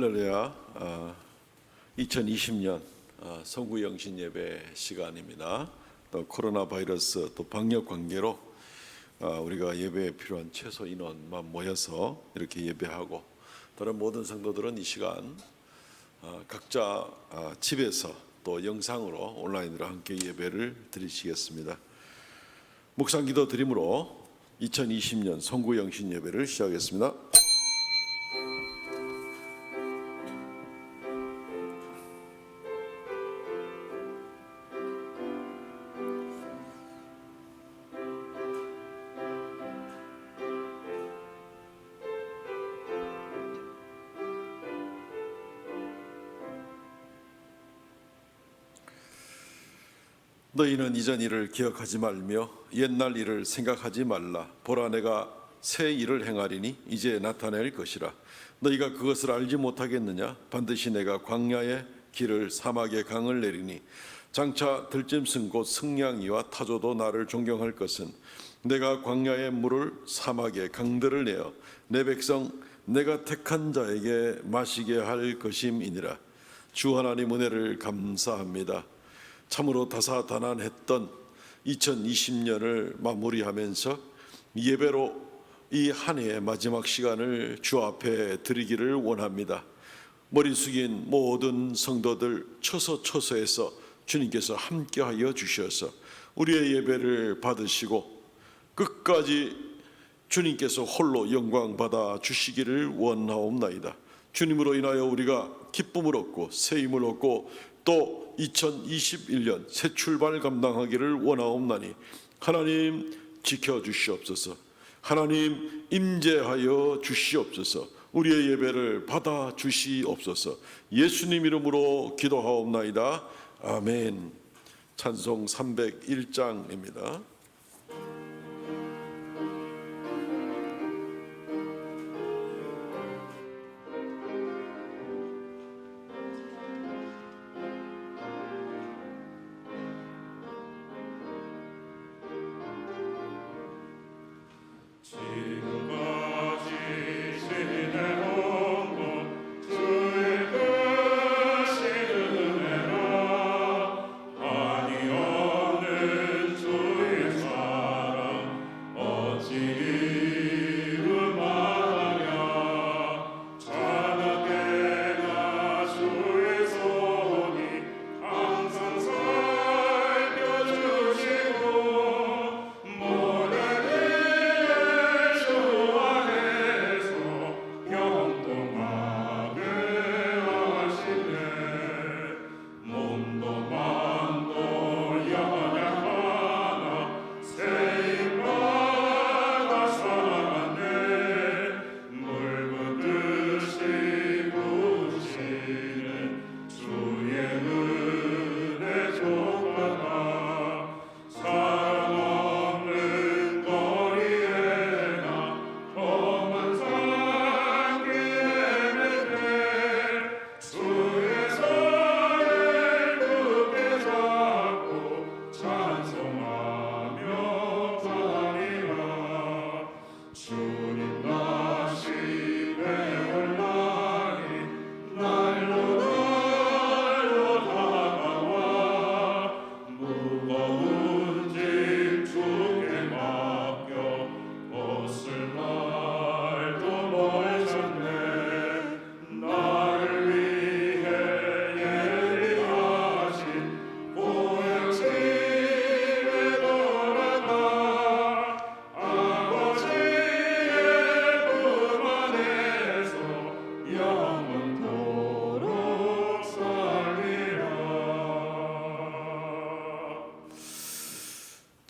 할렐루야. 2020년 성구영신 예배 시간입니다. 또 코로나 바이러스 또 방역 관계로 우리가 예배에 필요한 최소 인원만 모여서 이렇게 예배하고, 다른 모든 성도들은 이 시간 각자 집에서 또 영상으로 온라인으로 함께 예배를 드리시겠습니다. 묵상기도 드림으로 2020년 성구영신 예배를 시작하겠습니다. 너희는 이전 일을 기억하지 말며 옛날 일을 생각하지 말라. 보라, 내가 새 일을 행하리니 이제 나타낼 것이라. 너희가 그것을 알지 못하겠느냐? 반드시 내가 광야에 길을, 사막에 강을 내리니 장차 들짐승 곧 승냥이와 타조도 나를 존경할 것은 내가 광야에 물을, 사막에 강들을 내어 내 백성 내가 택한 자에게 마시게 할 것임이니라. 주 하나님 은혜를 감사합니다. 참으로 다사다난했던 2020년을 마무리하면서 예배로 이 한 해의 마지막 시간을 주 앞에 드리기를 원합니다. 머리 숙인 모든 성도들 처소처소에서 주님께서 함께하여 주셔서 우리의 예배를 받으시고 끝까지 주님께서 홀로 영광 받아 주시기를 원하옵나이다. 주님으로 인하여 우리가 기쁨을 얻고 새 힘을 얻고 또 2021년 새 출발 감당하기를 원하옵나니 하나님 지켜주시옵소서. 하나님 임재하여 주시옵소서. 우리의 예배를 받아 주시옵소서. 예수님 이름으로 기도하옵나이다. 아멘. 찬송 301장입니다.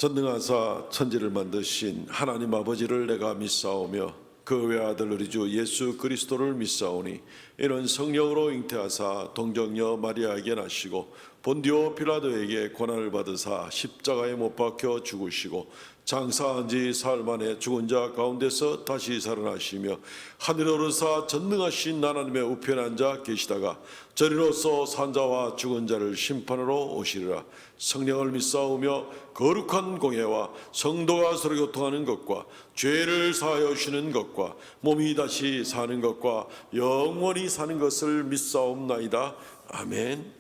전능하사 천지를 만드신 하나님 아버지를 내가 믿사오며 그 외아들 우리 주 예수 그리스도를 믿사오니 이는 성령으로 잉태하사 동정녀 마리아에게 나시고 본디오 빌라도에게 고난을 받으사 십자가에 못 박혀 죽으시고 장사한 지 사흘 만에 죽은 자 가운데서 다시 살아나시며 하늘에 오르사 전능하신 하나님의 우편에 앉아 계시다가 저리로서 산자와 죽은 자를 심판하러 오시리라. 성령을 믿사오며 거룩한 공예와 성도가 서로 교통하는 것과 죄를 사하여 주시는 것과 몸이 다시 사는 것과 영원히 사는 것을 믿사옵나이다. 아멘.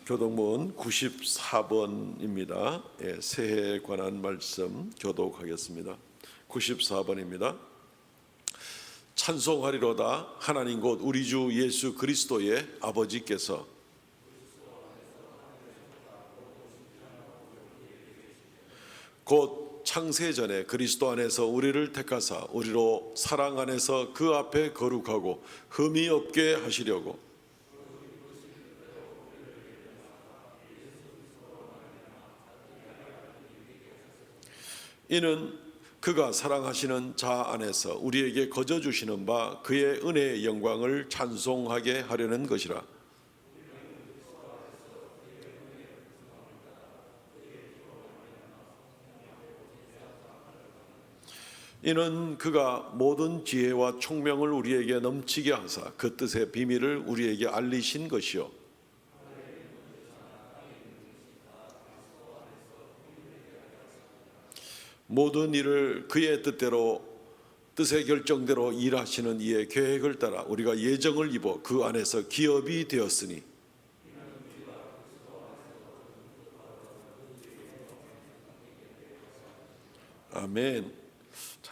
교독문 94번입니다. 새해에 관한 말씀 교독하겠습니다. 94번입니다. 찬송하리로다. 하나님 곧 우리 주 예수 그리스도의 아버지께서 곧 창세전에 그리스도 안에서 우리를 택하사 우리로 사랑 안에서 그 앞에 거룩하고 흠이 없게 하시려고 이는 그가 사랑하시는 자 안에서 우리에게 거저 주시는 바 그의 은혜의 영광을 찬송하게 하려는 것이라. 이는 그가 모든 지혜와 총명을 우리에게 넘치게 하사 그 뜻의 비밀을 우리에게 알리신 것이요 모든 일을 그의 뜻의 결정대로 일하시는 이의 계획을 따라 우리가 예정을 입어 그 안에서 기업이 되었으니 아멘.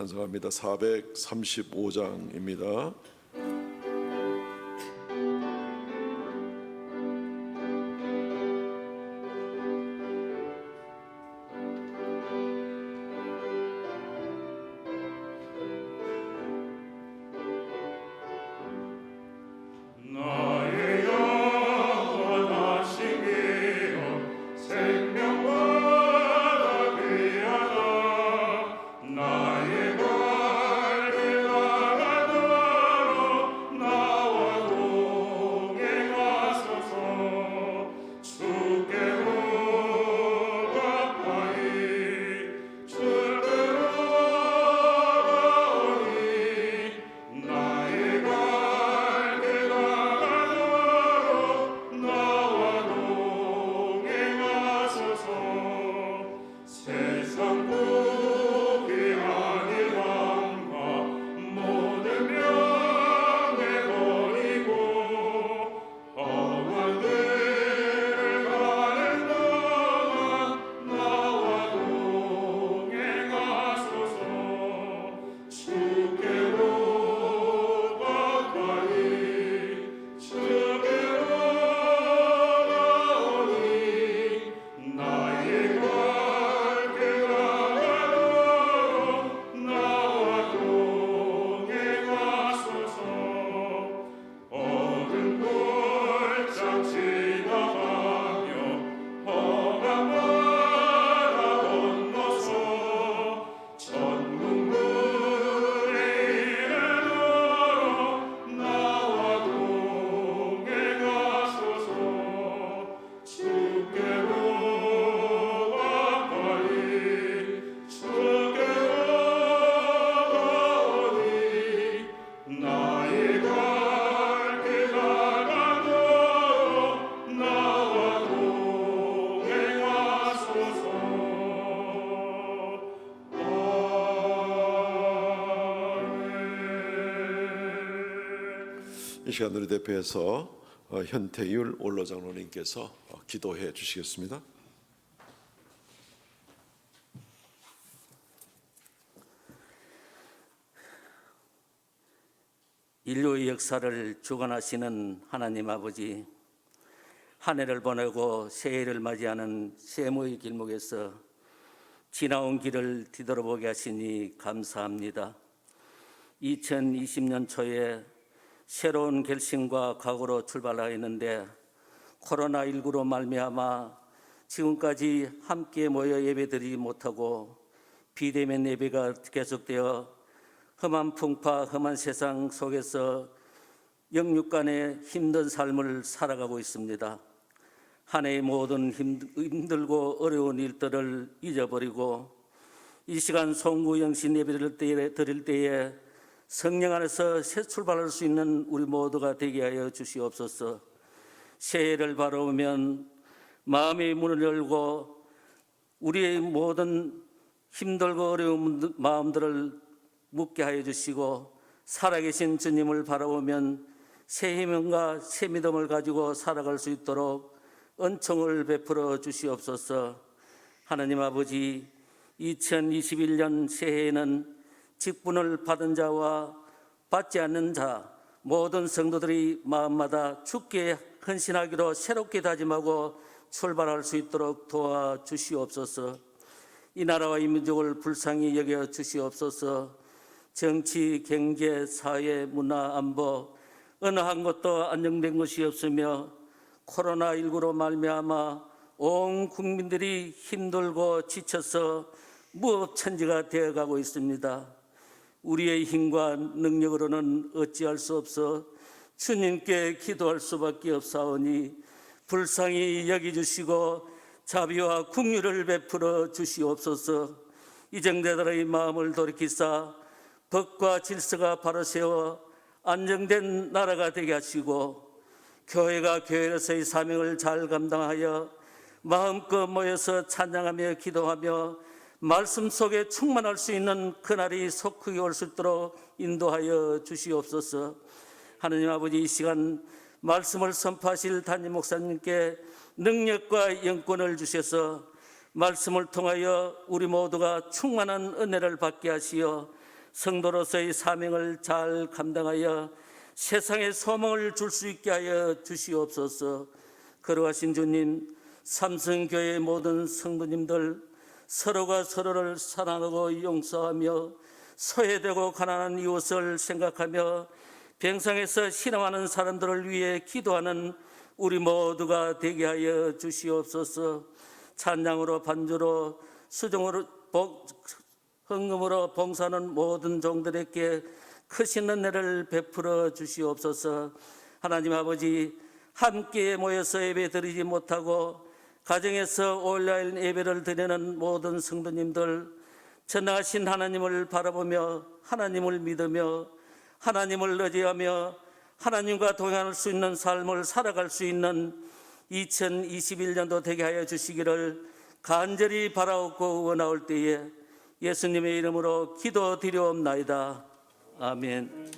찬송합니다. 435장입니다. 이 시간 우리 대표해서 현태율 원로장로님께서 기도해 주시겠습니다. 인류의 역사를 주관하시는 하나님 아버지, 한 해를 보내고 새해를 맞이하는 세모의 길목에서 지나온 길을 뒤돌아보게 하시니 감사합니다. 2020년 초에 새로운 결심과 각오로 출발하였는데 코로나19로 말미암아 지금까지 함께 모여 예배드리지 못하고 비대면 예배가 계속되어 험한 풍파, 험한 세상 속에서 영육간의 힘든 삶을 살아가고 있습니다. 한 해의 모든 힘들고 어려운 일들을 잊어버리고 이 시간 송구영신 예배를 드릴 때에 성령 안에서 새 출발할 수 있는 우리 모두가 되게 하여 주시옵소서. 새해를 바라보면 마음의 문을 열고 우리의 모든 힘들고 어려운 마음들을 묻게 하여 주시고 살아계신 주님을 바라보면 새 희망과 새 믿음을 가지고 살아갈 수 있도록 은총을 베풀어 주시옵소서. 하나님 아버지, 2021년 새해에는 직분을 받은 자와 받지 않는 자 모든 성도들이 마음마다 주께 헌신하기로 새롭게 다짐하고 출발할 수 있도록 도와주시옵소서. 이 나라와 이 민족을 불쌍히 여겨 주시옵소서. 정치, 경제, 사회, 문화, 안보 어느 한 곳도 안정된 것이 없으며 코로나19로 말미암아 온 국민들이 힘들고 지쳐서 무업천지가 되어가고 있습니다. 우리의 힘과 능력으로는 어찌할 수 없어 주님께 기도할 수밖에 없사오니 불쌍히 여겨주시고 자비와 긍휼을 베풀어 주시옵소서. 이정대들의 마음을 돌이키사 법과 질서가 바로 세워 안정된 나라가 되게 하시고 교회가 교회로서의 사명을 잘 감당하여 마음껏 모여서 찬양하며 기도하며 말씀 속에 충만할 수 있는 그날이 속히 올 수 있도록 인도하여 주시옵소서. 하나님 아버지, 이 시간 말씀을 선포하실 담임 목사님께 능력과 영권을 주셔서 말씀을 통하여 우리 모두가 충만한 은혜를 받게 하시어 성도로서의 사명을 잘 감당하여 세상에 소망을 줄 수 있게 하여 주시옵소서. 거룩하신 주님, 삼성교회의 모든 성도님들 서로가 서로를 사랑하고 용서하며 소외되고 가난한 이웃을 생각하며 병상에서 신음하는 사람들을 위해 기도하는 우리 모두가 되게 하여 주시옵소서. 찬양으로 반주로 수종으로 헌금으로 봉사하는 모든 종들에게 크신 은혜를 베풀어 주시옵소서. 하나님 아버지, 함께 모여서 예배 드리지 못하고 가정에서 온라인 예배를 드리는 모든 성도님들, 전능하신 하나님을 바라보며 하나님을 믿으며 하나님을 의지하며 하나님과 동행할 수 있는 삶을 살아갈 수 있는 2021년도 되게 하여 주시기를 간절히 바라옵고 원하올 때에 예수님의 이름으로 기도드리옵나이다. 아멘.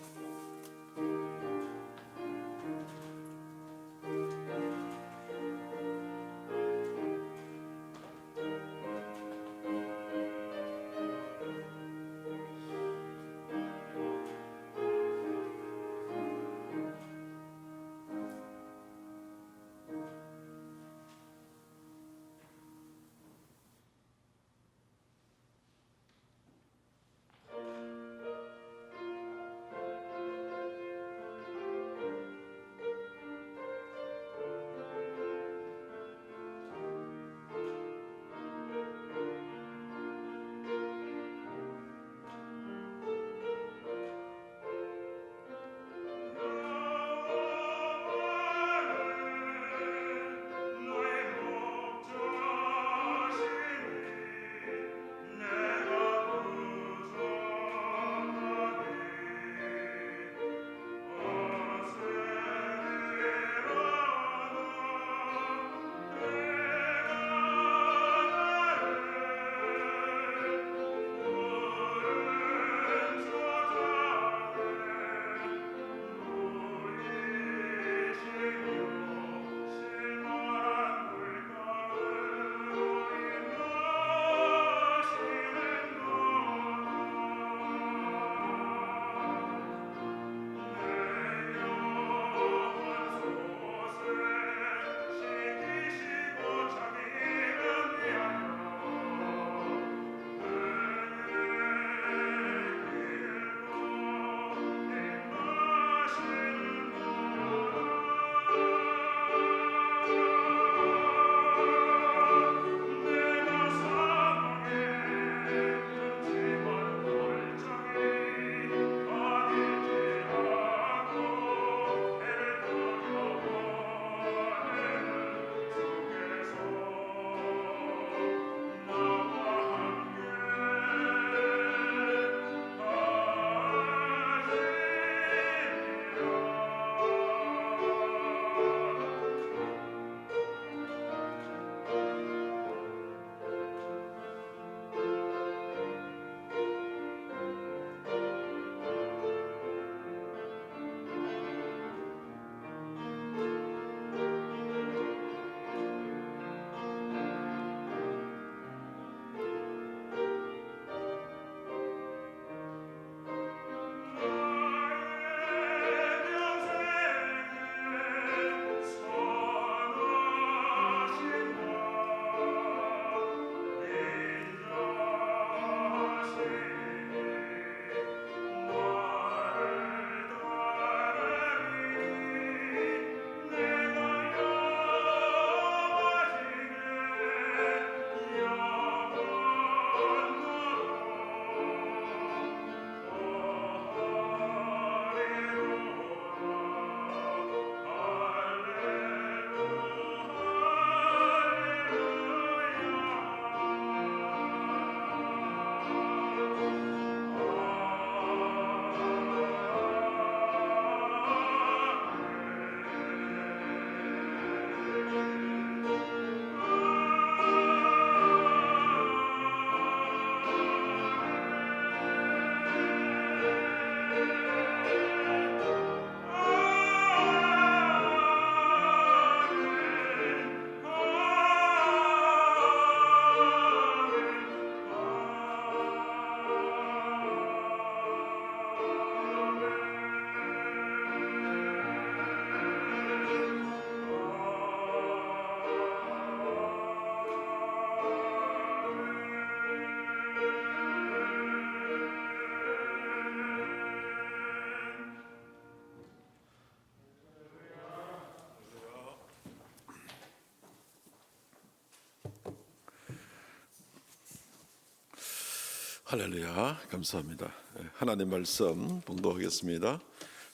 할렐루야, 감사합니다. 하나님 말씀 봉독하겠습니다.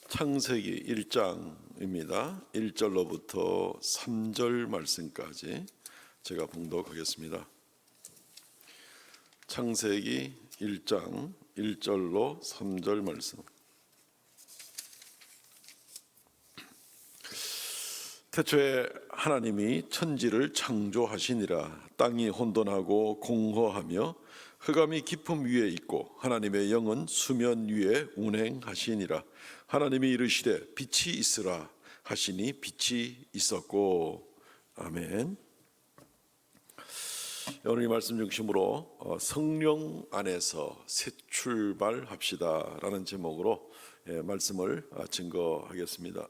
창세기 1장입니다. 1절로부터 3절 말씀까지 제가 봉독하겠습니다. 창세기 1장 1절로 3절 말씀. 태초에 하나님이 천지를 창조하시니라. 땅이 혼돈하고 공허하며 흑암이 깊음 위에 있고 하나님의 영은 수면 위에 운행하시니라. 하나님이 이르시되 빛이 있으라 하시니 빛이 있었고. 아멘. 오늘 이 말씀 중심으로 성령 안에서 새 출발합시다 라는 제목으로 말씀을 증거하겠습니다.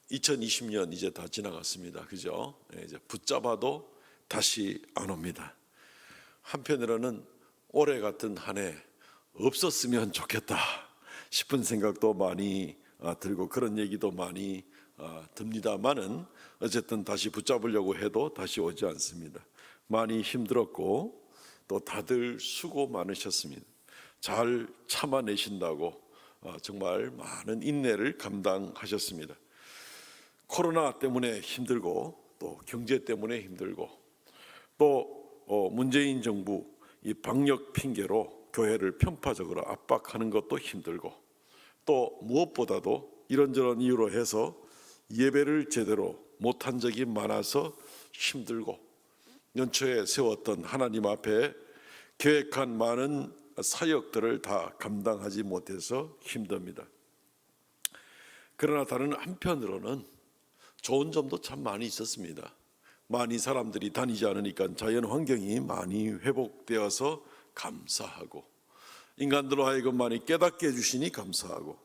2020년 이제 다 지나갔습니다. 그죠? 이제 붙잡아도 다시 안 옵니다. 한편으로는 올해 같은 한 해 없었으면 좋겠다 싶은 생각도 많이 들고 그런 얘기도 많이 듭니다만은 어쨌든 다시 붙잡으려고 해도 다시 오지 않습니다. 많이 힘들었고 또 다들 수고 많으셨습니다. 잘 참아내신다고 정말 많은 인내를 감당하셨습니다. 코로나 때문에 힘들고 또 경제 때문에 힘들고 또 문재인 정부 이 방역 핑계로 교회를 편파적으로 압박하는 것도 힘들고 또 무엇보다도 이런저런 이유로 해서 예배를 제대로 못한 적이 많아서 힘들고 연초에 세웠던 하나님 앞에 계획한 많은 사역들을 다 감당하지 못해서 힘듭니다. 그러나 다른 한편으로는 좋은 점도 참 많이 있었습니다. 많이 사람들이 다니지 않으니까 자연 환경이 많이 회복되어서 감사하고 인간들로 하여금 많이 깨닫게 해주시니 감사하고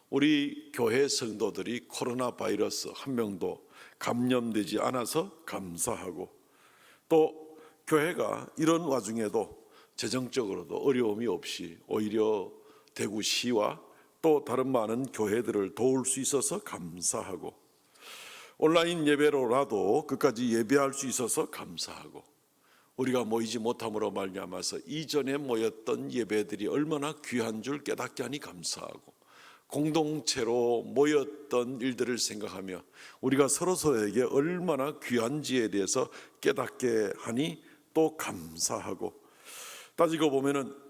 우리 교회 성도들이 코로나 바이러스 한 명도 감염되지 않아서 감사하고 또 교회가 이런 와중에도 재정적으로도 어려움이 없이 오히려 대구시와 또 다른 많은 교회들을 도울 수 있어서 감사하고 온라인 예배로라도 끝까지 예배할 수 있어서 감사하고 우리가 모이지 못함으로 말미암아서 이전에 모였던 예배들이 얼마나 귀한 줄 깨닫게 하니 감사하고 공동체로 모였던 일들을 생각하며 우리가 서로서로에게 얼마나 귀한지에 대해서 깨닫게 하니 또 감사하고 따지고 보면은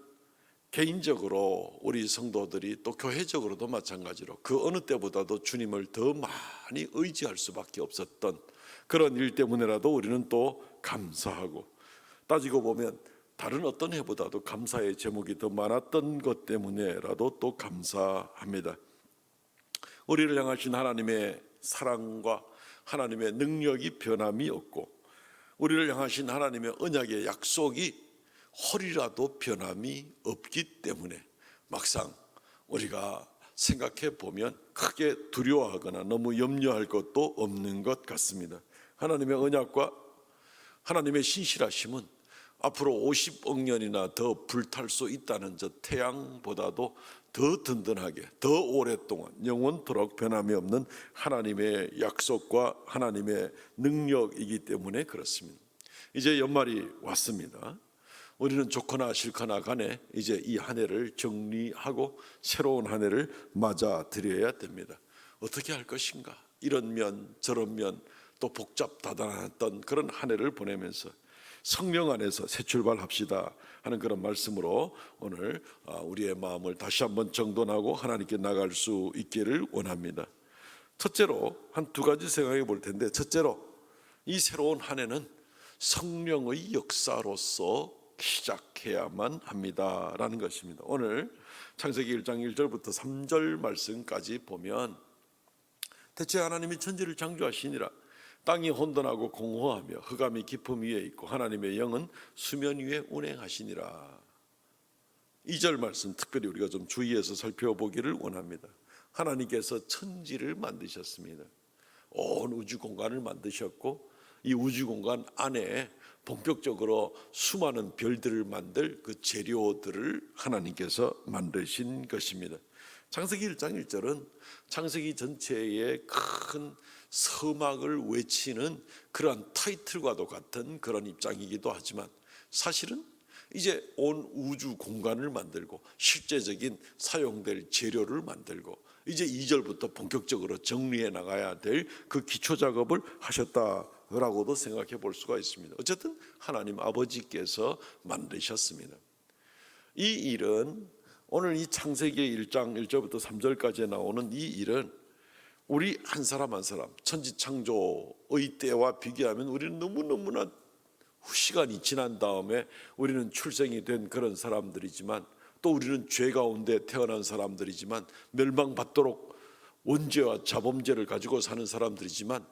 개인적으로 우리 성도들이 또 교회적으로도 마찬가지로 그 어느 때보다도 주님을 더 많이 의지할 수밖에 없었던 그런 일 때문에라도 우리는 또 감사하고 따지고 보면 다른 어떤 해보다도 감사의 제목이 더 많았던 것 때문에라도 또 감사합니다. 우리를 향하신 하나님의 사랑과 하나님의 능력이 변함이 없고 우리를 향하신 하나님의 언약의 약속이 홀이라도 변함이 없기 때문에 막상 우리가 생각해 보면 크게 두려워하거나 너무 염려할 것도 없는 것 같습니다. 하나님의 언약과 하나님의 신실하심은 앞으로 50억 년이나 더 불탈 수 있다는 저 태양보다도 더 든든하게 더 오랫동안 영원토록 변함이 없는 하나님의 약속과 하나님의 능력이기 때문에 그렇습니다. 이제 연말이 왔습니다. 우리는 좋거나 싫거나 간에 이제 이 한 해를 정리하고 새로운 한 해를 맞아들여야 됩니다. 어떻게 할 것인가? 이런 면 저런 면 또 복잡다단했던 그런 한 해를 보내면서 성령 안에서 새 출발합시다 하는 그런 말씀으로 오늘 우리의 마음을 다시 한번 정돈하고 하나님께 나갈 수 있기를 원합니다. 첫째로 한 두 가지 생각해 볼 텐데 첫째로 이 새로운 한 해는 성령의 역사로서 시작해야만 합니다라는 것입니다. 오늘 창세기 1장 1절부터 3절 말씀까지 보면 대체 하나님이 천지를 창조하시니라. 땅이 혼돈하고 공허하며 흑암이 깊음 위에 있고 하나님의 영은 수면 위에 운행하시니라. 2절 말씀 특별히 우리가 좀 주의해서 살펴보기를 원합니다. 하나님께서 천지를 만드셨습니다. 온 우주 공간을 만드셨고 이 우주 공간 안에 본격적으로 수많은 별들을 만들 그 재료들을 하나님께서 만드신 것입니다. 창세기 1장 1절은 창세기 전체의 큰 서막을 외치는 그러한 타이틀과도 같은 그런 입장이기도 하지만 사실은 이제 온 우주 공간을 만들고 실제적인 사용될 재료를 만들고 이제 2절부터 본격적으로 정리해 나가야 될 그 기초 작업을 하셨다라고도 생각해 볼 수가 있습니다. 어쨌든 하나님 아버지께서 만드셨습니다. 이 일은 오늘 이 창세기 1장 1절부터 3절까지 나오는 이 일은 우리 한 사람 한 사람 천지창조의 때와 비교하면 우리는 너무너무나 시간이 지난 다음에 우리는 출생이 된 그런 사람들이지만 또 우리는 죄 가운데 태어난 사람들이지만 멸망받도록 원죄와 자범죄를 가지고 사는 사람들이지만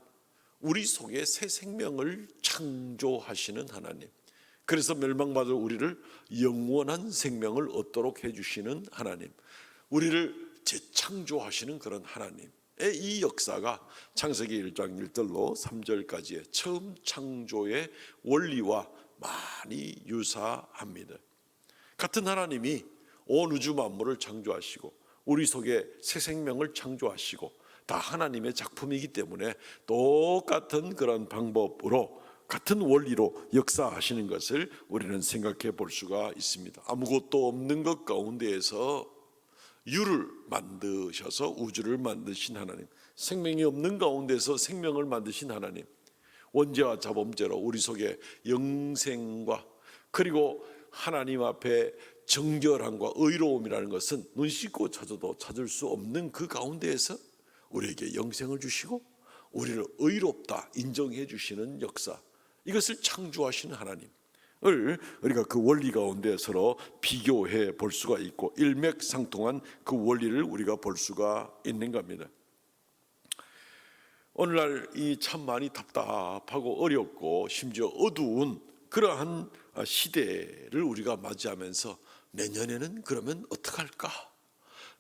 우리 속에 새 생명을 창조하시는 하나님, 그래서 멸망받을 우리를 영원한 생명을 얻도록 해주시는 하나님, 우리를 재창조하시는 그런 하나님의 이 역사가 창세기 1장 1절로 3절까지의 처음 창조의 원리와 많이 유사합니다. 같은 하나님이 온 우주 만물을 창조하시고 우리 속에 새 생명을 창조하시고 다 하나님의 작품이기 때문에 똑같은 그런 방법으로 같은 원리로 역사하시는 것을 우리는 생각해 볼 수가 있습니다. 아무것도 없는 것 가운데에서 유를 만드셔서 우주를 만드신 하나님, 생명이 없는 가운데서 생명을 만드신 하나님, 원죄와 자범죄로 우리 속에 영생과 그리고 하나님 앞에 정결함과 의로움이라는 것은 눈 씻고 찾아도 찾을 수 없는 그 가운데에서 우리에게 영생을 주시고 우리를 의롭다 인정해 주시는 역사, 이것을 창조하시는 하나님을 우리가 그 원리 가운데 서로 비교해 볼 수가 있고 일맥상통한 그 원리를 우리가 볼 수가 있는 겁니다. 오늘날 이 참 많이 답답하고 어렵고 심지어 어두운 그러한 시대를 우리가 맞이하면서 내년에는 그러면 어떡할까?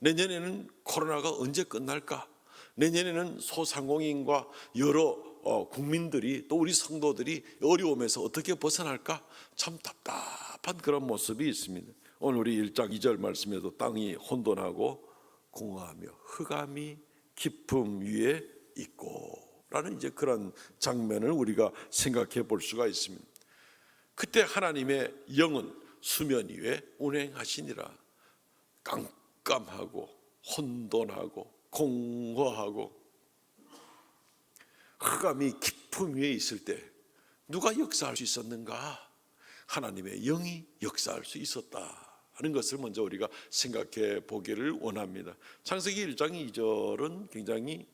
내년에는 코로나가 언제 끝날까? 내년에는 소상공인과 여러 국민들이 또 우리 성도들이 어려움에서 어떻게 벗어날까? 참 답답한 그런 모습이 있습니다. 오늘 우리 1장 2절 말씀에도 땅이 혼돈하고 공허하며 흑암이 깊음 위에 있고 라는 이제 그런 장면을 우리가 생각해 볼 수가 있습니다. 그때 하나님의 영은 수면 위에 운행하시니라. 깜깜하고 혼돈하고 공허하고 흑암이 깊음 위에 있을 때 누가 역사할 수 있었는가? 하나님의 영이 역사할 수 있었다는 것을 먼저 우리가 생각해 보기를 원합니다. 창세기 1장 2절은 굉장히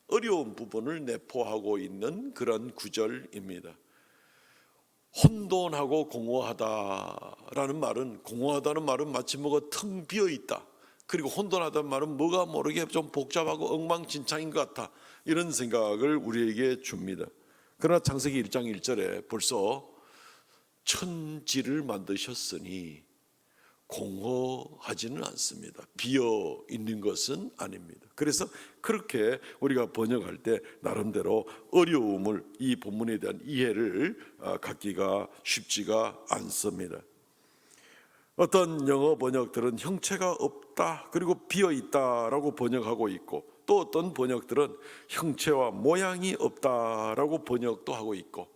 어려운 부분을 내포하고 있는 그런 구절입니다. 혼돈하고 공허하다라는 말은, 공허하다는 말은 마치 뭐가 텅 비어 있다, 그리고 혼돈하다는 말은 뭐가 모르게 좀 복잡하고 엉망진창인 것 같아, 이런 생각을 우리에게 줍니다. 그러나 창세기 1장 1절에 벌써 천지를 만드셨으니 공허하지는 않습니다. 비어 있는 것은 아닙니다. 그래서 그렇게 우리가 번역할 때 나름대로 어려움을, 이 본문에 대한 이해를 갖기가 쉽지가 않습니다. 어떤 영어 번역들은 형체가 없다 그리고 비어 있다라고 번역하고 있고, 또 어떤 번역들은 형체와 모양이 없다라고 번역도 하고 있고,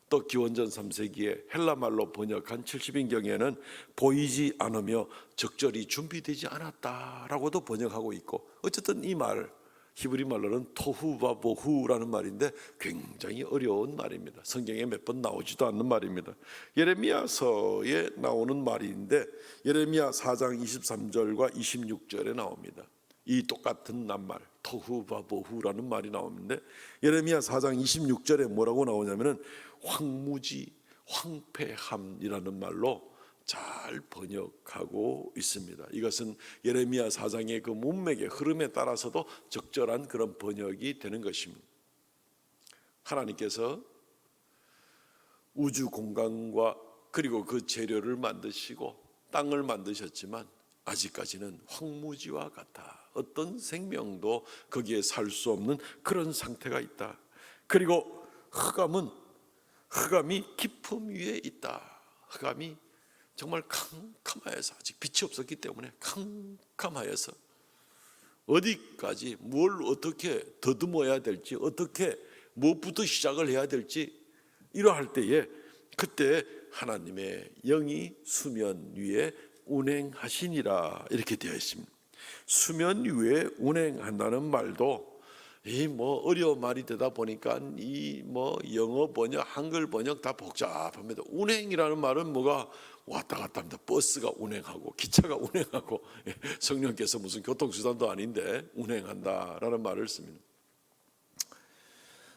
또 기원전 3세기에 헬라말로 번역한 70인경에는 보이지 않으며 적절히 준비되지 않았다라고도 번역하고 있고, 어쨌든 이 말 히브리 말로는 토후바보후라는 말인데 굉장히 어려운 말입니다. 성경에 몇 번 나오지도 않는 말입니다. 예레미야서에 나오는 말인데 예레미야 4장 23절과 26절에 나옵니다. 이 똑같은 낱말 토후바보후라는 말이 나오는데 예레미야 4장 26절에 뭐라고 나오냐면은 황무지, 황폐함이라는 말로 잘 번역하고 있습니다. 이것은 예레미야 4장의 그 문맥의 흐름에 따라서도 적절한 그런 번역이 되는 것입니다. 하나님께서 우주 공간과 그리고 그 재료를 만드시고 땅을 만드셨지만 아직까지는 황무지와 같아. 어떤 생명도 거기에 살 수 없는 그런 상태가 있다. 그리고 흑암이 깊음 위에 있다. 흑암이 정말 캄캄하여서, 아직 빛이 없었기 때문에 캄캄하여서 어디까지 뭘 어떻게 더듬어야 될지, 어떻게 무엇부터 시작을 해야 될지 이러할 때에 그때 하나님의 영이 수면 위에 운행하시니라 이렇게 되어 있습니다. 수면 위에 운행한다는 말도 이 어려운 말이 되다 보니까 이 영어 번역, 한글 번역 다 복잡합니다. 운행이라는 말은 뭐가 왔다 갔다 합니다. 버스가 운행하고 기차가 운행하고 성령께서 무슨 교통수단도 아닌데 운행한다라는 말을 씁니다.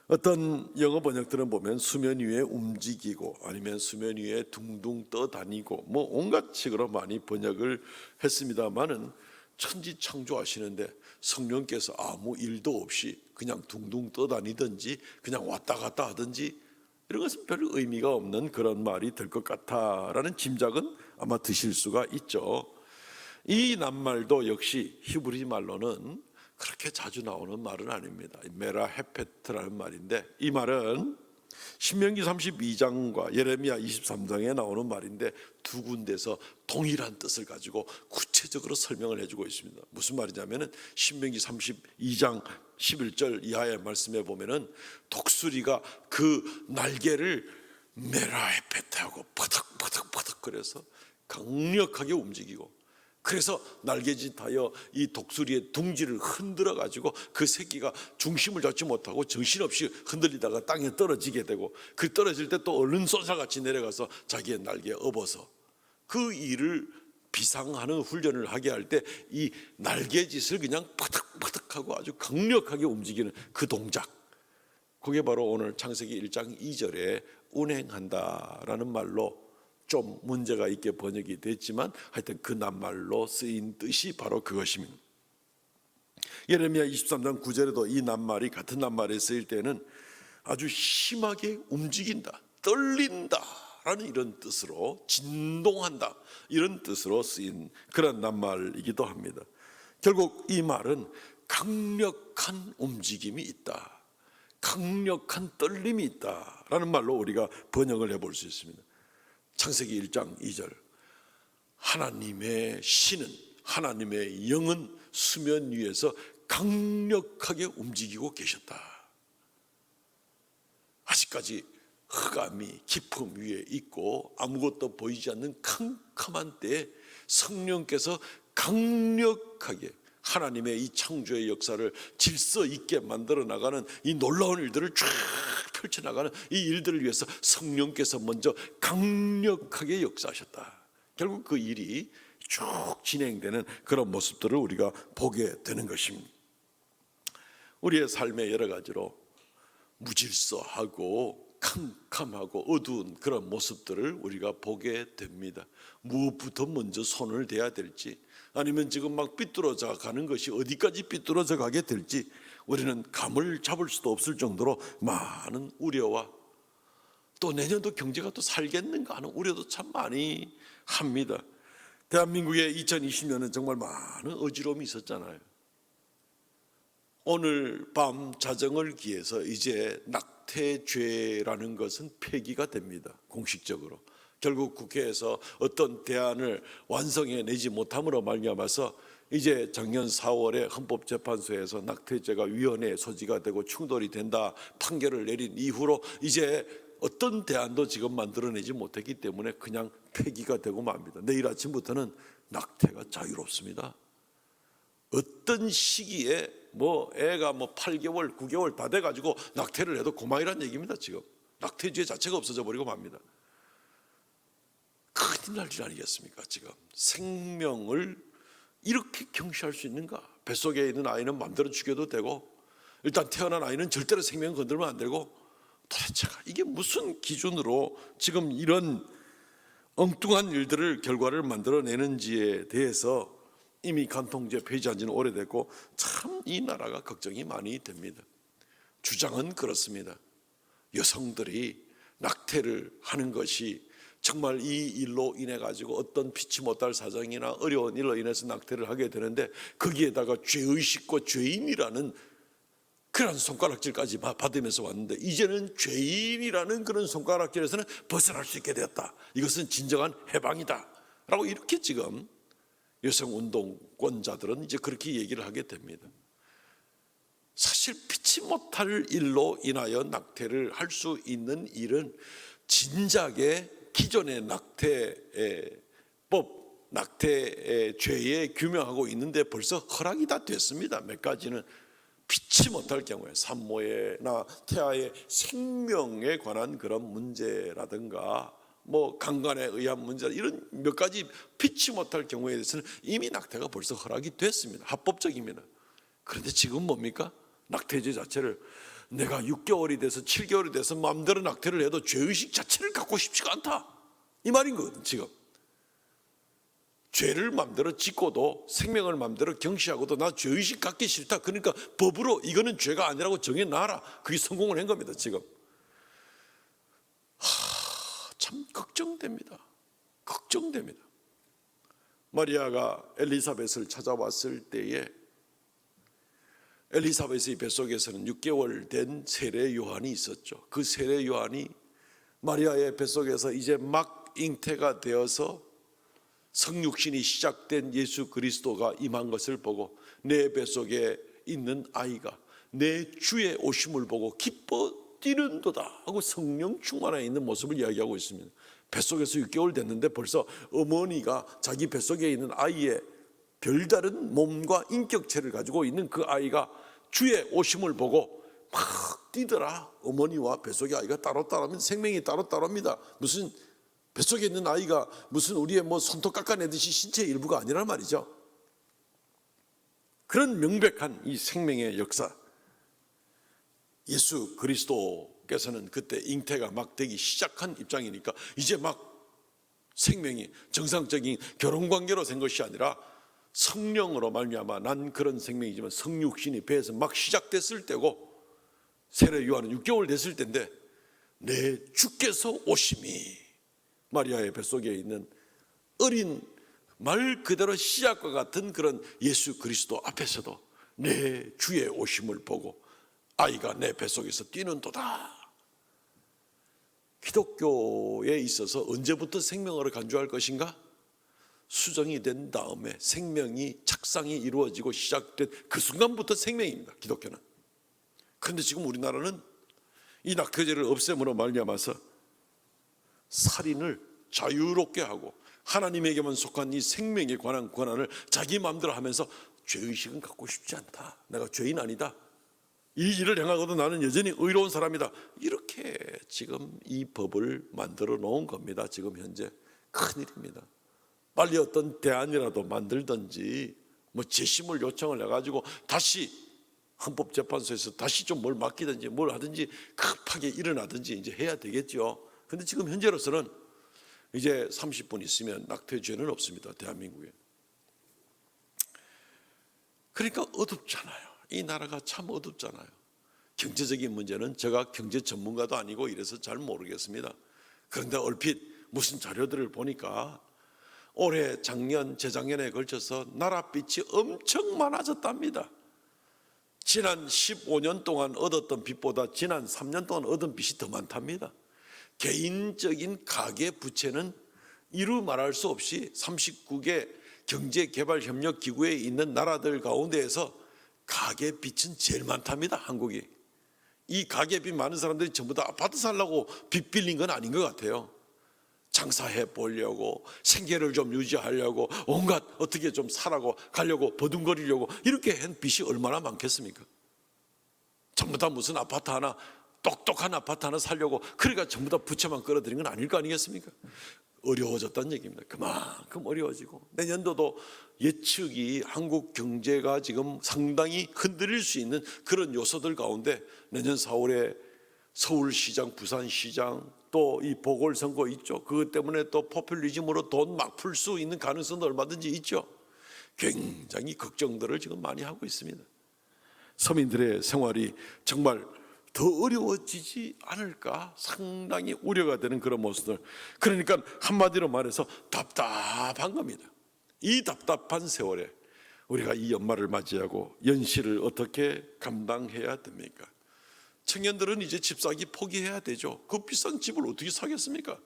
어떤 영어 번역들은 보면 수면 위에 움직이고 아니면 수면 위에 둥둥 떠다니고 온갖 식으로 많이 번역을 했습니다만은 천지 창조하시는데 성령께서 아무 일도 없이 그냥 둥둥 떠다니든지 그냥 왔다 갔다 하든지 이런 것은 별 의미가 없는 그런 말이 될 것 같다라는 짐작은 아마 드실 수가 있죠. 이 낱말도 역시 히브리 말로는 그렇게 자주 나오는 말은 아닙니다. 메라 헤페트라는 말인데 이 말은 신명기 32장과 예레미야 23장에 나오는 말인데 두 군데서 동일한 뜻을 가지고 구체적으로 설명을 해주고 있습니다. 무슨 말이냐면은 신명기 32장 11절 이하의 말씀에 보면은 독수리가 그 날개를 메라 헤페트하고 퍼덕퍼덕 그래서 강력하게 움직이고 그래서 날개짓하여 이 독수리의 둥지를 흔들어 가지고 그 새끼가 중심을 잡지 못하고 정신없이 흔들리다가 땅에 떨어지게 되고 그 떨어질 때 또 얼른 쏜살같이 내려가서 자기의 날개에 업어서 그 일을 비상하는 훈련을 하게 할 때 이 날개짓을 그냥 퍼덕퍼덕하고 아주 강력하게 움직이는 그 동작, 그게 바로 오늘 창세기 1장 2절에 운행한다라는 말로 좀 문제가 있게 번역이 됐지만 하여튼 그 낱말로 쓰인 뜻이 바로 그것입니다. 예레미야 23장 9절에도 이 낱말이 같은 낱말에 쓰일 때는 아주 심하게 움직인다, 떨린다 라는 이런 뜻으로, 진동한다 이런 뜻으로 쓰인 그런 낱말이기도 합니다. 결국 이 말은 강력한 움직임이 있다, 강력한 떨림이 있다라는 말로 우리가 번역을 해볼 수 있습니다. 창세기 1장 2절 하나님의 신은, 하나님의 영은 수면 위에서 강력하게 움직이고 계셨다. 아직까지 흑암이 깊음 위에 있고 아무것도 보이지 않는 캄캄한 때에 성령께서 강력하게 하나님의 이 창조의 역사를 질서 있게 만들어 나가는 이 놀라운 일들을 쫙 펼쳐나가는 이 일들을 위해서 성령께서 먼저 강력하게 역사하셨다. 결국 그 일이 쭉 진행되는 그런 모습들을 우리가 보게 되는 것입니다. 우리의 삶의 여러 가지로 무질서하고 캄캄하고 어두운 그런 모습들을 우리가 보게 됩니다. 무엇부터 먼저 손을 대야 될지, 아니면 지금 막 삐뚤어져 가는 것이 어디까지 삐뚤어져 가게 될지 우리는 감을 잡을 수도 없을 정도로 많은 우려와 또 내년도 경제가 또 살겠는가 하는 우려도 참 많이 합니다. 대한민국의 2020년은 정말 많은 어지러움이 있었잖아요. 오늘 밤 자정을 기해서 이제 낙태죄라는 것은 폐기가 됩니다. 공식적으로. 결국 국회에서 어떤 대안을 완성해내지 못함으로 말미암아서 이제 작년 4월에 헌법재판소에서 낙태죄가 위헌의 소지가 되고 충돌이 된다 판결을 내린 이후로 이제 어떤 대안도 지금 만들어내지 못했기 때문에 그냥 폐기가 되고 맙니다. 내일 아침부터는 낙태가 자유롭습니다. 어떤 시기에 애가 8개월, 9개월 다 돼가지고 낙태를 해도 고마이란 얘기입니다. 지금 낙태죄 자체가 없어져 버리고 맙니다. 큰일 날 일 아니겠습니까? 지금 생명을 이렇게 경시할 수 있는가? 뱃속에 있는 아이는 마음대로 죽여도 되고 일단 태어난 아이는 절대로 생명 건들면 안 되고 도대체가 이게 무슨 기준으로 지금 이런 엉뚱한 일들을 결과를 만들어내는지에 대해서 이미 간통죄 폐지한 지는 오래됐고 참 이 나라가 걱정이 많이 됩니다. 주장은 그렇습니다. 여성들이 낙태를 하는 것이 정말 이 일로 인해 가지고 어떤 피치 못할 사정이나 어려운 일로 인해서 낙태를 하게 되는데 거기에다가 죄의식과 죄인이라는 그런 손가락질까지 받으면서 왔는데 이제는 죄인이라는 그런 손가락질에서는 벗어날 수 있게 되었다. 이것은 진정한 해방이다 라고 이렇게 지금 여성운동권자들은 이제 그렇게 얘기를 하게 됩니다. 사실 피치 못할 일로 인하여 낙태를 할 수 있는 일은 진작에 기존의 낙태법, 낙태 죄에 규명하고 있는데 벌써 허락이 다 됐습니다. 몇 가지는 피치 못할 경우에 산모나 태아의 생명에 관한 그런 문제라든가 뭐 강간에 의한 문제, 이런 몇 가지 피치 못할 경우에 대해서는 이미 낙태가 벌써 허락이 됐습니다. 합법적입니다. 그런데 지금 뭡니까? 낙태죄 자체를 내가 6개월이 돼서 7개월이 돼서 마음대로 낙태를 해도 죄의식 자체를 갖고 싶지가 않다, 이 말인 거거든. 지금 죄를 마음대로 짓고도 생명을 마음대로 경시하고도 나 죄의식 갖기 싫다, 그러니까 법으로 이거는 죄가 아니라고 정해놔라, 그게 성공을 한 겁니다. 지금 참 걱정됩니다. 걱정됩니다. 마리아가 엘리사벳을 찾아왔을 때에 엘리사벳의 뱃속에서는 6개월 된 세례 요한이 있었죠. 그 세례 요한이 마리아의 뱃속에서 이제 막 잉태가 되어서 성육신이 시작된 예수 그리스도가 임한 것을 보고 내 뱃속에 있는 아이가 내 주의 오심을 보고 기뻐 뛰는도다 하고 성령 충만해 있는 모습을 이야기하고 있습니다. 뱃속에서 6개월 됐는데 벌써 어머니가 자기 뱃속에 있는 아이의 별다른 몸과 인격체를 가지고 있는 그 아이가 주의 오심을 보고 막 뛰더라. 어머니와 뱃속의 아이가 따로따로면 생명이 따로따로입니다. 무슨 뱃속에 있는 아이가 무슨 우리의 뭐 손톱 깎아내듯이 신체의 일부가 아니란 말이죠. 그런 명백한 이 생명의 역사, 예수 그리스도께서는 그때 잉태가 막 되기 시작한 입장이니까 이제 막 생명이 정상적인 결혼관계로 된 것이 아니라 성령으로 말미암아 난 그런 생명이지만 성육신이 배에서 막 시작됐을 때고 세례 요한은 6개월 됐을 때인데 내 주께서 오심이 마리아의 뱃속에 있는 어린 말 그대로 씨앗과 같은 그런 예수 그리스도 앞에서도 내 주의 오심을 보고 아이가 내 뱃속에서 뛰는도다. 기독교에 있어서 언제부터 생명으로 간주할 것인가? 수정이 된 다음에 생명이 착상이 이루어지고 시작된 그 순간부터 생명입니다. 기독교는. 그런데 지금 우리나라는 이 낙태죄를 없앰으로 말미암아서 살인을 자유롭게 하고 하나님에게만 속한 이 생명에 관한 권한을 자기 마음대로 하면서 죄의식은 갖고 싶지 않다, 내가 죄인 아니다, 이 일을 행하고도 나는 여전히 의로운 사람이다, 이렇게 지금 이 법을 만들어 놓은 겁니다. 지금 현재 큰일입니다. 빨리 어떤 대안이라도 만들든지 뭐 재심을 요청을 해가지고 다시 헌법재판소에서 다시 좀 뭘 맡기든지 뭘 하든지 급하게 일어나든지 이제 해야 되겠죠. 근데 지금 현재로서는 이제 30분 있으면 낙태죄는 없습니다, 대한민국에. 그러니까 어둡잖아요. 이 나라가 참 어둡잖아요. 경제적인 문제는 제가 경제 전문가도 아니고 이래서 잘 모르겠습니다. 그런데 얼핏 무슨 자료들을 보니까 올해, 작년, 재작년에 걸쳐서 나랏빚이 엄청 많아졌답니다. 지난 15년 동안 얻었던 빚보다 지난 3년 동안 얻은 빚이 더 많답니다. 개인적인 가계 부채는 이루 말할 수 없이 39개 경제개발협력기구에 있는 나라들 가운데에서 가계 빚은 제일 많답니다. 한국이. 이 가계 빚 많은 사람들이 전부 다 아파트 살려고 빚 빌린 건 아닌 것 같아요. 장사해 보려고, 생계를 좀 유지하려고, 온갖 어떻게 좀 살아고 가려고 버둥거리려고 이렇게 한 빚이 얼마나 많겠습니까? 전부 다 무슨 아파트 하나, 똑똑한 아파트 하나 살려고 그러니까 전부 다 부채만 끌어들인 건 아닐 거 아니겠습니까? 어려워졌다는 얘기입니다. 그만큼 어려워지고 내년도도 예측이 한국 경제가 지금 상당히 흔들릴 수 있는 그런 요소들 가운데 내년 4월에 서울시장, 부산시장 또 이 보궐선거 있죠. 그것 때문에 또 포퓰리즘으로 돈 막 풀 수 있는 가능성도 얼마든지 있죠. 굉장히 걱정들을 지금 많이 하고 있습니다. 서민들의 생활이 정말 더 어려워지지 않을까 상당히 우려가 되는 그런 모습들. 그러니까 한마디로 말해서 답답한 겁니다. 이 답답한 세월에 우리가 이 연말을 맞이하고 연시를 어떻게 감당해야 됩니까? 청년들은 이제 집 사기 포기해야 되죠. 그 비싼 집을 어떻게 사겠습니까?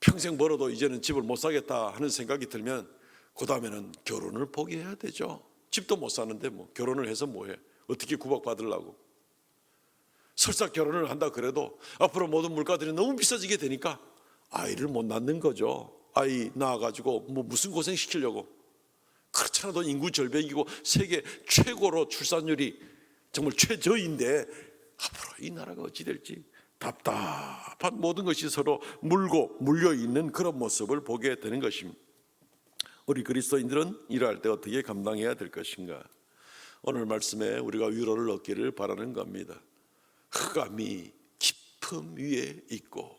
평생 벌어도 이제는 집을 못 사겠다 하는 생각이 들면 그 다음에는 결혼을 포기해야 되죠. 집도 못 사는데 뭐 결혼을 해서 뭐해? 어떻게 구박받으려고? 설사 결혼을 한다 그래도 앞으로 모든 물가들이 너무 비싸지게 되니까 아이를 못 낳는 거죠. 아이 낳아가지고 뭐 무슨 고생 시키려고. 그렇잖아도 인구 절벽이고 세계 최고로 출산율이 정말 최저인데 앞으로 이 나라가 어찌 될지 답답한 모든 것이 서로 물고 물려있는 그런 모습을 보게 되는 것입니다. 우리 그리스도인들은 일할 때 어떻게 감당해야 될 것인가? 오늘 말씀에 우리가 위로를 얻기를 바라는 겁니다. 흑암이 깊음 위에 있고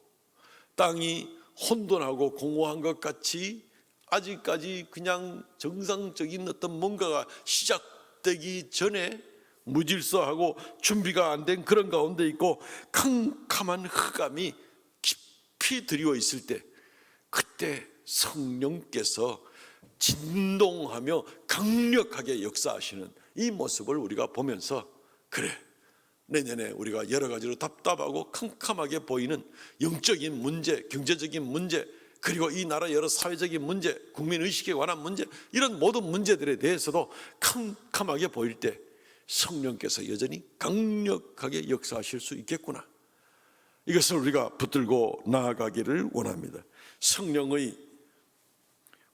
땅이 혼돈하고 공허한 것 같이 아직까지 그냥 정상적인 어떤 뭔가가 시작되기 전에 무질서하고 준비가 안 된 그런 가운데 있고 캄캄한 흑암이 깊이 드리워 있을 때, 그때 성령께서 진동하며 강력하게 역사하시는 이 모습을 우리가 보면서, 그래, 내년에 우리가 여러 가지로 답답하고 캄캄하게 보이는 영적인 문제, 경제적인 문제, 그리고 이 나라 여러 사회적인 문제, 국민의식에 관한 문제, 이런 모든 문제들에 대해서도 캄캄하게 보일 때 성령께서 여전히 강력하게 역사하실 수 있겠구나, 이것을 우리가 붙들고 나아가기를 원합니다. 성령의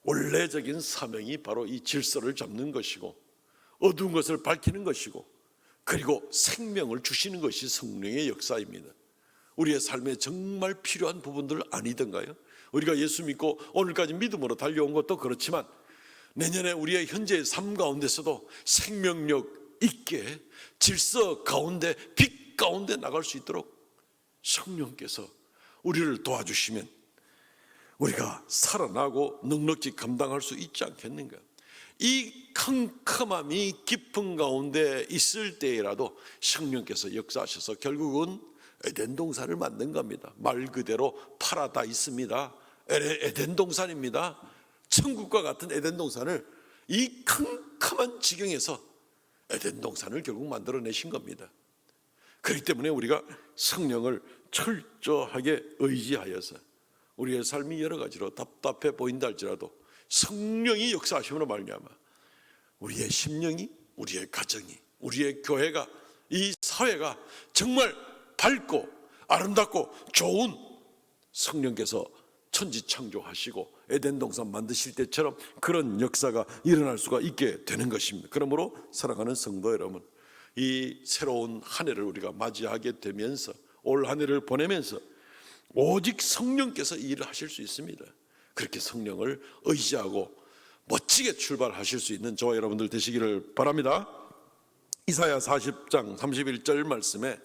원래적인 사명이 바로 이 질서를 잡는 것이고 어두운 것을 밝히는 것이고 그리고 생명을 주시는 것이 성령의 역사입니다. 우리의 삶에 정말 필요한 부분들 아니던가요? 우리가 예수 믿고 오늘까지 믿음으로 달려온 것도 그렇지만 내년에 우리의 현재의 삶 가운데서도 생명력 있게 질서 가운데 빛 가운데 나갈 수 있도록 성령께서 우리를 도와주시면 우리가 살아나고 넉넉히 감당할 수 있지 않겠는가? 이 캄캄함이 깊은 가운데 있을 때라도 성령께서 역사하셔서 결국은 에덴 동산을 만든 겁니다. 말 그대로 파라다이스입니다. 에덴 동산입니다. 천국과 같은 에덴 동산을 이 캄캄한 지경에서 에덴 동산을 결국 만들어내신 겁니다. 그렇기 때문에 우리가 성령을 철저하게 의지하여서 우리의 삶이 여러 가지로 답답해 보인다 할지라도 성령이 역사하심으로 말미암아 우리의 심령이, 우리의 가정이, 우리의 교회가, 이 사회가 정말 밝고 아름답고 좋은, 성령께서 천지 창조하시고 에덴 동산 만드실 때처럼 그런 역사가 일어날 수가 있게 되는 것입니다. 그러므로 사랑하는 성도 여러분, 이 새로운 한 해를 우리가 맞이하게 되면서, 올 한 해를 보내면서 오직 성령께서 이 일을 하실 수 있습니다. 그렇게 성령을 의지하고 멋지게 출발하실 수 있는 저와 여러분들 되시기를 바랍니다. 이사야 40장 31절 말씀에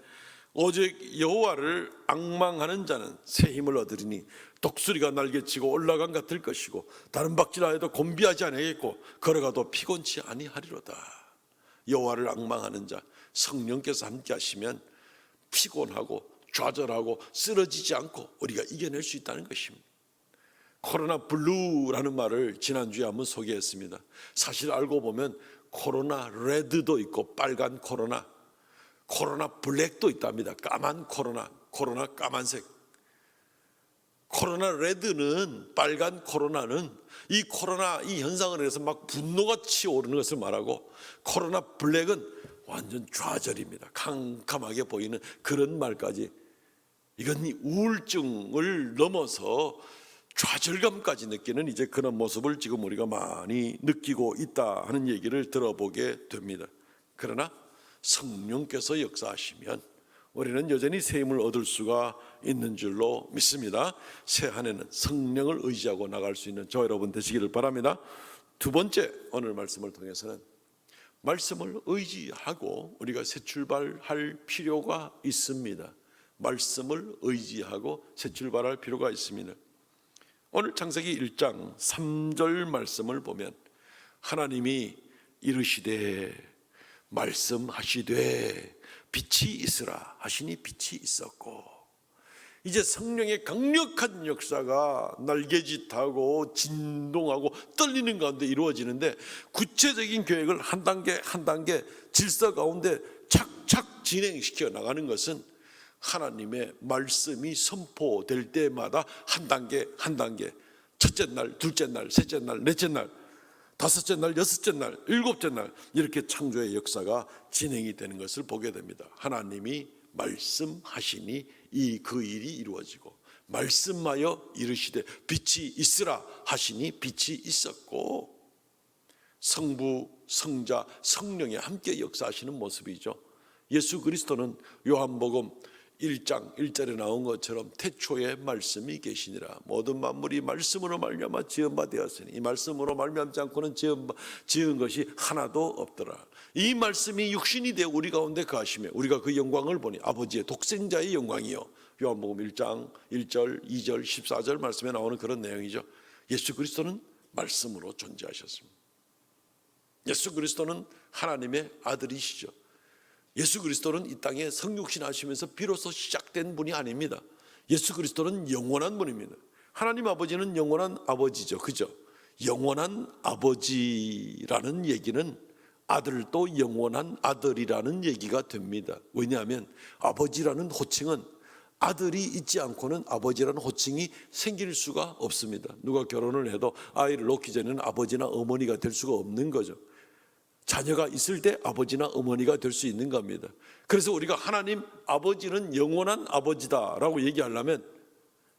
오직 여호와를 앙망하는 자는 새 힘을 얻으리니 독수리가 날개치고 올라간 같을 것이고 다른 박질하여도 곤비하지 아니하겠고 걸어가도 피곤치 아니하리로다. 여호와를 앙망하는 자, 성령께서 함께 하시면 피곤하고 좌절하고 쓰러지지 않고 우리가 이겨낼 수 있다는 것입니다. 코로나 블루라는 말을 지난주에 한번 소개했습니다. 사실 알고 보면 코로나 레드도 있고 빨간 코로나, 코로나 블랙도 있답니다. 까만 코로나, 코로나 까만색. 코로나 레드는, 빨간 코로나는 이 코로나 이 현상을 해서 막 분노가 치오르는 것을 말하고, 코로나 블랙은 완전 좌절입니다. 캄캄하게 보이는 그런 말까지. 이건 우울증을 넘어서 좌절감까지 느끼는 이제 그런 모습을 지금 우리가 많이 느끼고 있다 하는 얘기를 들어보게 됩니다. 그러나 성령께서 역사하시면 우리는 여전히 새 힘을 얻을 수가 있는 줄로 믿습니다. 새 한 해는 성령을 의지하고 나갈 수 있는 저 여러분 되시기를 바랍니다. 두 번째, 오늘 말씀을 통해서는 말씀을 의지하고 우리가 새 출발할 필요가 있습니다. 말씀을 의지하고 새 출발할 필요가 있습니다. 오늘 창세기 1장 3절 말씀을 보면 하나님이 이르시되 말씀하시되 빛이 있으라 하시니 빛이 있었고, 이제 성령의 강력한 역사가 날개짓하고 진동하고 떨리는 가운데 이루어지는데, 구체적인 계획을 한 단계 한 단계 질서 가운데 착착 진행시켜 나가는 것은 하나님의 말씀이 선포될 때마다 한 단계 한 단계, 첫째 날, 둘째 날, 셋째 날, 넷째 날, 다섯째 날, 여섯째 날, 일곱째 날, 이렇게 창조의 역사가 진행이 되는 것을 보게 됩니다. 하나님이 말씀하시니 그 일이 이루어지고, 말씀하여 이르시되 빛이 있으라 하시니 빛이 있었고, 성부, 성자, 성령이 함께 역사하시는 모습이죠. 예수 그리스도는 요한복음 1장 1절에 나온 것처럼 태초에 말씀이 계시니라. 모든 만물이 말씀으로 말미암아 지은 바 되었으니 이 말씀으로 말미암지 않고는 지은 것이 하나도 없더라. 이 말씀이 육신이 되어 우리 가운데 거하시며 우리가 그 영광을 보니 아버지의 독생자의 영광이요. 요한복음 1장 1절 2절 14절 말씀에 나오는 그런 내용이죠. 예수 그리스도는 말씀으로 존재하셨습니다. 예수 그리스도는 하나님의 아들이시죠. 예수 그리스도는 이 땅에 성육신 하시면서 비로소 시작된 분이 아닙니다. 예수 그리스도는 영원한 분입니다. 하나님 아버지는 영원한 아버지죠. 그죠? 영원한 아버지라는 얘기는 아들도 영원한 아들이라는 얘기가 됩니다. 왜냐하면 아버지라는 호칭은 아들이 있지 않고는 아버지라는 호칭이 생길 수가 없습니다. 누가 결혼을 해도 아이를 놓기 전에는 아버지나 어머니가 될 수가 없는 거죠. 자녀가 있을 때 아버지나 어머니가 될 수 있는 겁니다. 그래서 우리가 하나님 아버지는 영원한 아버지다라고 얘기하려면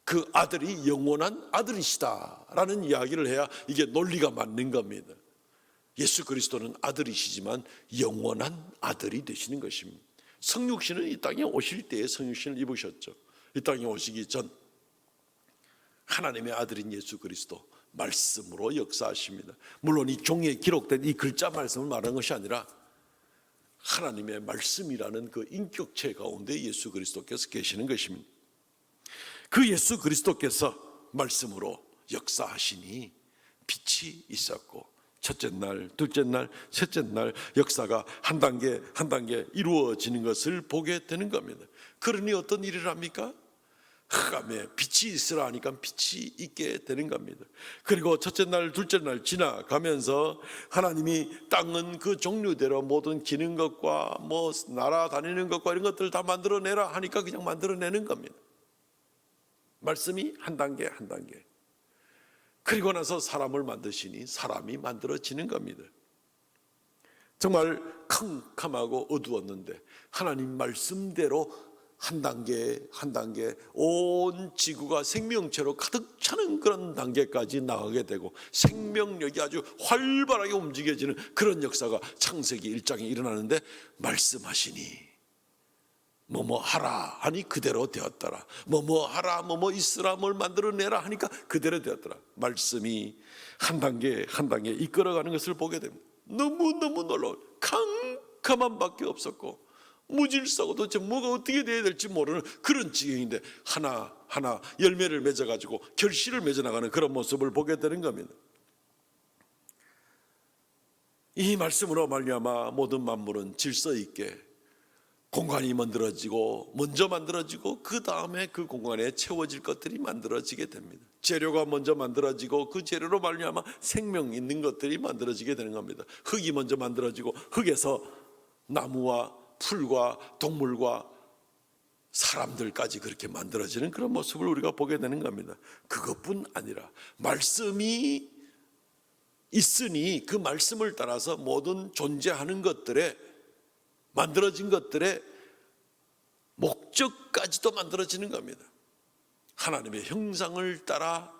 그 아들이 영원한 아들이시다라는 이야기를 해야 이게 논리가 맞는 겁니다. 예수 그리스도는 아들이시지만 영원한 아들이 되시는 것입니다. 성육신은 이 땅에 오실 때에 성육신을 입으셨죠. 이 땅에 오시기 전 하나님의 아들인 예수 그리스도 말씀으로 역사하십니다. 물론 이 종이에 기록된 이 글자 말씀을 말하는 것이 아니라 하나님의 말씀이라는 그 인격체 가운데 예수 그리스도께서 계시는 것입니다. 그 예수 그리스도께서 말씀으로 역사하시니 빛이 있었고 첫째 날, 둘째 날, 셋째 날 역사가 한 단계 한 단계 이루어지는 것을 보게 되는 겁니다. 그러니 어떤 일을 합니까? 흑암에 빛이 있으라 하니까 빛이 있게 되는 겁니다. 그리고 첫째 날, 둘째 날 지나가면서 하나님이 땅은 그 종류대로 모든 기는 것과 뭐 날아다니는 것과 이런 것들을 다 만들어내라 하니까 그냥 만들어내는 겁니다. 말씀이 한 단계 한 단계. 그리고 나서 사람을 만드시니 사람이 만들어지는 겁니다. 정말 캄캄하고 어두웠는데 하나님 말씀대로 한 단계 한 단계 온 지구가 생명체로 가득 차는 그런 단계까지 나가게 되고 생명력이 아주 활발하게 움직여지는 그런 역사가 창세기 1장에 일어나는데 말씀하시니 뭐뭐 하라 하니 그대로 되었더라. 뭐뭐 하라 뭐뭐 있으라 뭘 만들어내라 하니까 그대로 되었더라. 말씀이 한 단계 한 단계 이끌어가는 것을 보게 됩니다. 너무너무 놀라워. 캄캄한 밖에 없었고 무질서고 도대체 뭐가 어떻게 돼야 될지 모르는 그런 지경인데 하나하나 열매를 맺어가지고 결실을 맺어나가는 그런 모습을 보게 되는 겁니다. 이 말씀으로 말미암아 모든 만물은 질서 있게 공간이 먼저 만들어지고 그 다음에 그 공간에 채워질 것들이 만들어지게 됩니다. 재료가 먼저 만들어지고 그 재료로 말미암아 생명 있는 것들이 만들어지게 되는 겁니다. 흙이 먼저 만들어지고 흙에서 나무와 풀과 동물과 사람들까지 그렇게 만들어지는 그런 모습을 우리가 보게 되는 겁니다. 그것뿐 아니라 말씀이 있으니 그 말씀을 따라서 모든 존재하는 것들에 만들어진 것들의 목적까지도 만들어지는 겁니다. 하나님의 형상을 따라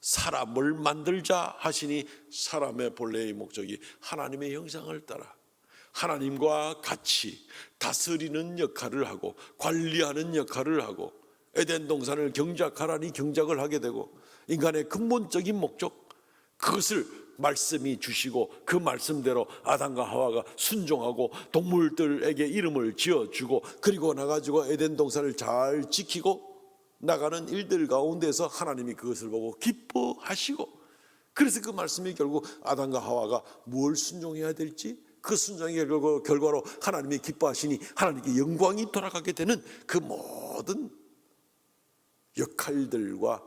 사람을 만들자 하시니 사람의 본래의 목적이 하나님의 형상을 따라 하나님과 같이 다스리는 역할을 하고 관리하는 역할을 하고 에덴 동산을 경작하라니 경작을 하게 되고 인간의 근본적인 목적 그것을 말씀이 주시고 그 말씀대로 아담과 하와가 순종하고 동물들에게 이름을 지어주고 그리고 나가지고 에덴 동산을 잘 지키고 나가는 일들 가운데서 하나님이 그것을 보고 기뻐하시고 그래서 그 말씀이 결국 아담과 하와가 뭘 순종해야 될지 그 순종의 결과로 하나님이 기뻐하시니 하나님께 영광이 돌아가게 되는 그 모든 역할들과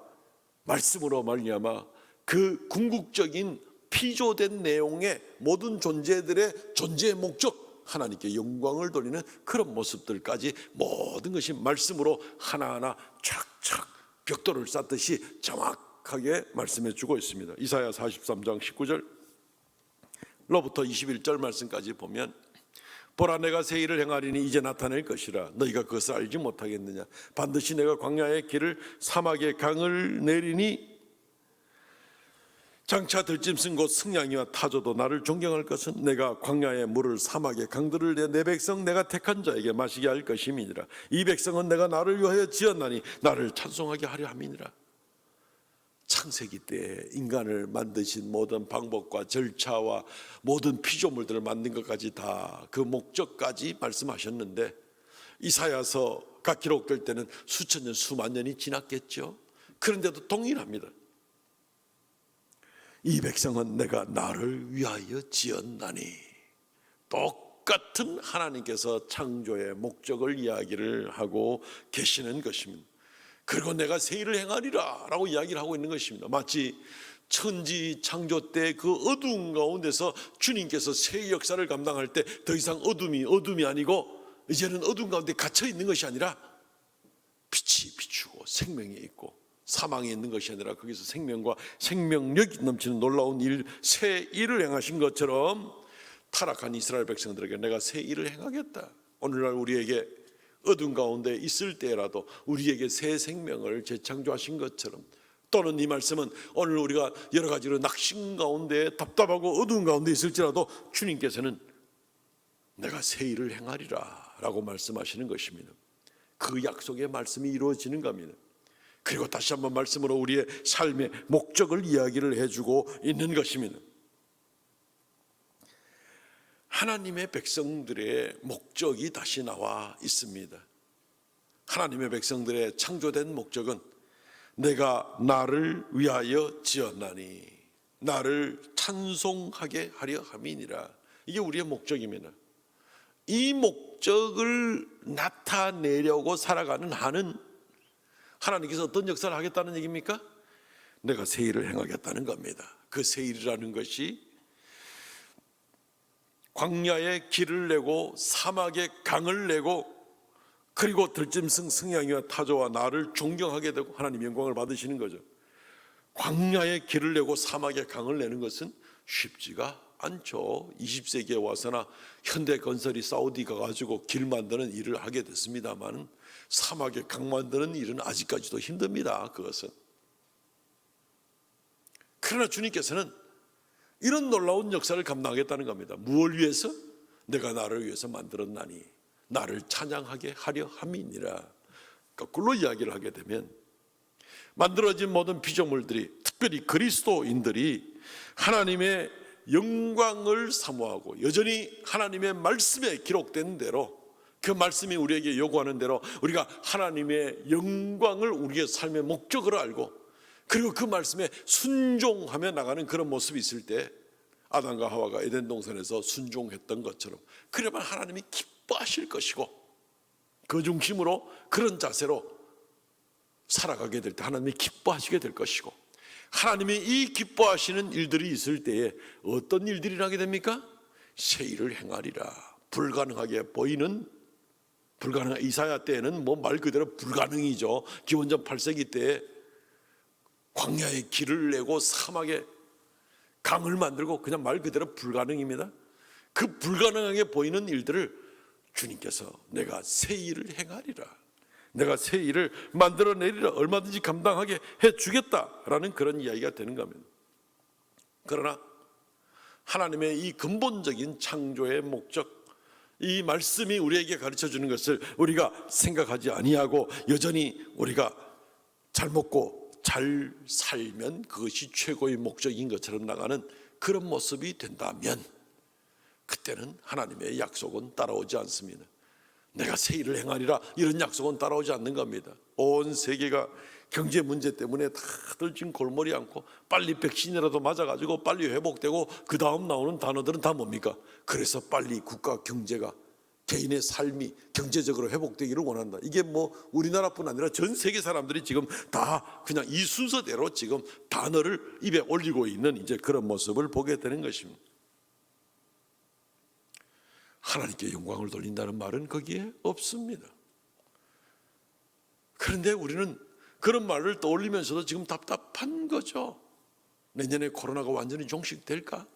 말씀으로 말미암아 그 궁극적인 피조된 내용의 모든 존재들의 존재의 목적 하나님께 영광을 돌리는 그런 모습들까지 모든 것이 말씀으로 하나하나 착착 벽돌을 쌓듯이 정확하게 말씀해 주고 있습니다. 이사야 43장 19절로부터 21절 말씀까지 보면 보라 내가 새 일을 행하리니 이제 나타낼 것이라 너희가 그것을 알지 못하겠느냐. 반드시 내가 광야의 길을 사막의 강을 내리니 장차 들짐승 곧 승냥이와 타조도 나를 존경할 것은 내가 광야의 물을 사막의 강들을 내 백성 내가 택한 자에게 마시게 할 것임이니라. 이 백성은 내가 나를 위하여 지었나니 나를 찬송하게 하려 함이니라. 창세기 때 인간을 만드신 모든 방법과 절차와 모든 피조물들을 만든 것까지 다 그 목적까지 말씀하셨는데 이사야서가 기록될 때는 수천 년 수만 년이 지났겠죠. 그런데도 동일합니다. 이 백성은 내가 나를 위하여 지었나니. 똑같은 하나님께서 창조의 목적을 이야기를 하고 계시는 것입니다. 그리고 내가 새 일을 행하리라 라고 이야기를 하고 있는 것입니다. 마치 천지 창조 때 그 어두운 가운데서 주님께서 새 역사를 감당할 때 더 이상 어둠이 아니고 이제는 어두운 가운데 갇혀 있는 것이 아니라 빛이 비추고 생명이 있고 사망에 있는 것이 아니라 거기서 생명과 생명력이 넘치는 놀라운 일, 새 일을 행하신 것처럼 타락한 이스라엘 백성들에게 내가 새 일을 행하겠다. 오늘날 우리에게 어두운 가운데 있을 때라도 우리에게 새 생명을 재창조하신 것처럼, 또는 이 말씀은 오늘 우리가 여러 가지로 낙심 가운데 답답하고 어두운 가운데 있을지라도 주님께서는 내가 새 일을 행하리라 라고 말씀하시는 것입니다. 그 약속의 말씀이 이루어지는 겁니다. 그리고 다시 한번 말씀으로 우리의 삶의 목적을 이야기를 해주고 있는 것입니다. 하나님의 백성들의 목적이 다시 나와 있습니다. 하나님의 백성들의 창조된 목적은 내가 나를 위하여 지었나니 나를 찬송하게 하려 함이니라. 이게 우리의 목적입니다. 이 목적을 나타내려고 살아가는 한은 하나님께서 어떤 역사를 하겠다는 얘기입니까? 내가 새 일을 행하겠다는 겁니다. 그 새 일이라는 것이 광야에 길을 내고 사막에 강을 내고 그리고 들짐승 승냥이와 타조와 나를 존경하게 되고 하나님 영광을 받으시는 거죠. 광야에 길을 내고 사막에 강을 내는 것은 쉽지가 않죠. 20세기에 와서나 현대 건설이 사우디 가가지고 길 만드는 일을 하게 됐습니다만 사막에 강 만드는 일은 아직까지도 힘듭니다. 그것은. 그러나 주님께서는 이런 놀라운 역사를 감당하겠다는 겁니다. 무엇을 위해서? 내가 나를 위해서 만들었나니 나를 찬양하게 하려 함이니라. 거꾸로 이야기를 하게 되면 만들어진 모든 피조물들이, 특별히 그리스도인들이 하나님의 영광을 사모하고 여전히 하나님의 말씀에 기록된 대로, 그 말씀이 우리에게 요구하는 대로 우리가 하나님의 영광을 우리의 삶의 목적으로 알고 그리고 그 말씀에 순종하며 나가는 그런 모습이 있을 때 아담과 하와가 에덴 동산에서 순종했던 것처럼 그러면 하나님이 기뻐하실 것이고 그 중심으로 그런 자세로 살아가게 될 때 하나님이 기뻐하시게 될 것이고, 하나님이 이 기뻐하시는 일들이 있을 때에 어떤 일들이 나게 됩니까? 새 일을 행하리라. 불가능하게 보이는, 이사야 때에는 뭐 말 그대로 불가능이죠. 기원전 8세기 때에 광야에 길을 내고 사막에 강을 만들고 그냥 말 그대로 불가능입니다. 그 불가능하게 보이는 일들을 주님께서 내가 새 일을 행하리라, 내가 새 일을 만들어내리라, 얼마든지 감당하게 해주겠다라는 그런 이야기가 되는 겁니다. 그러나 하나님의 이 근본적인 창조의 목적, 이 말씀이 우리에게 가르쳐주는 것을 우리가 생각하지 아니하고 여전히 우리가 잘 먹고 잘 살면 그것이 최고의 목적인 것처럼 나가는 그런 모습이 된다면 그때는 하나님의 약속은 따라오지 않습니다. 내가 새 일을 행하리라 이런 약속은 따라오지 않는 겁니다. 온 세계가 경제 문제 때문에 다들 지금 골머리 앓고 빨리 백신이라도 맞아가지고 빨리 회복되고 그 다음 나오는 단어들은 다 뭡니까? 그래서 빨리 국가 경제가, 개인의 삶이 경제적으로 회복되기를 원한다. 이게 뭐 우리나라뿐 아니라 전 세계 사람들이 지금 다 그냥 이 순서대로 지금 단어를 입에 올리고 있는 이제 그런 모습을 보게 되는 것입니다. 하나님께 영광을 돌린다는 말은 거기에 없습니다. 그런데 우리는 그런 말을 떠올리면서도 지금 답답한 거죠. 내년에 코로나가 완전히 종식될까?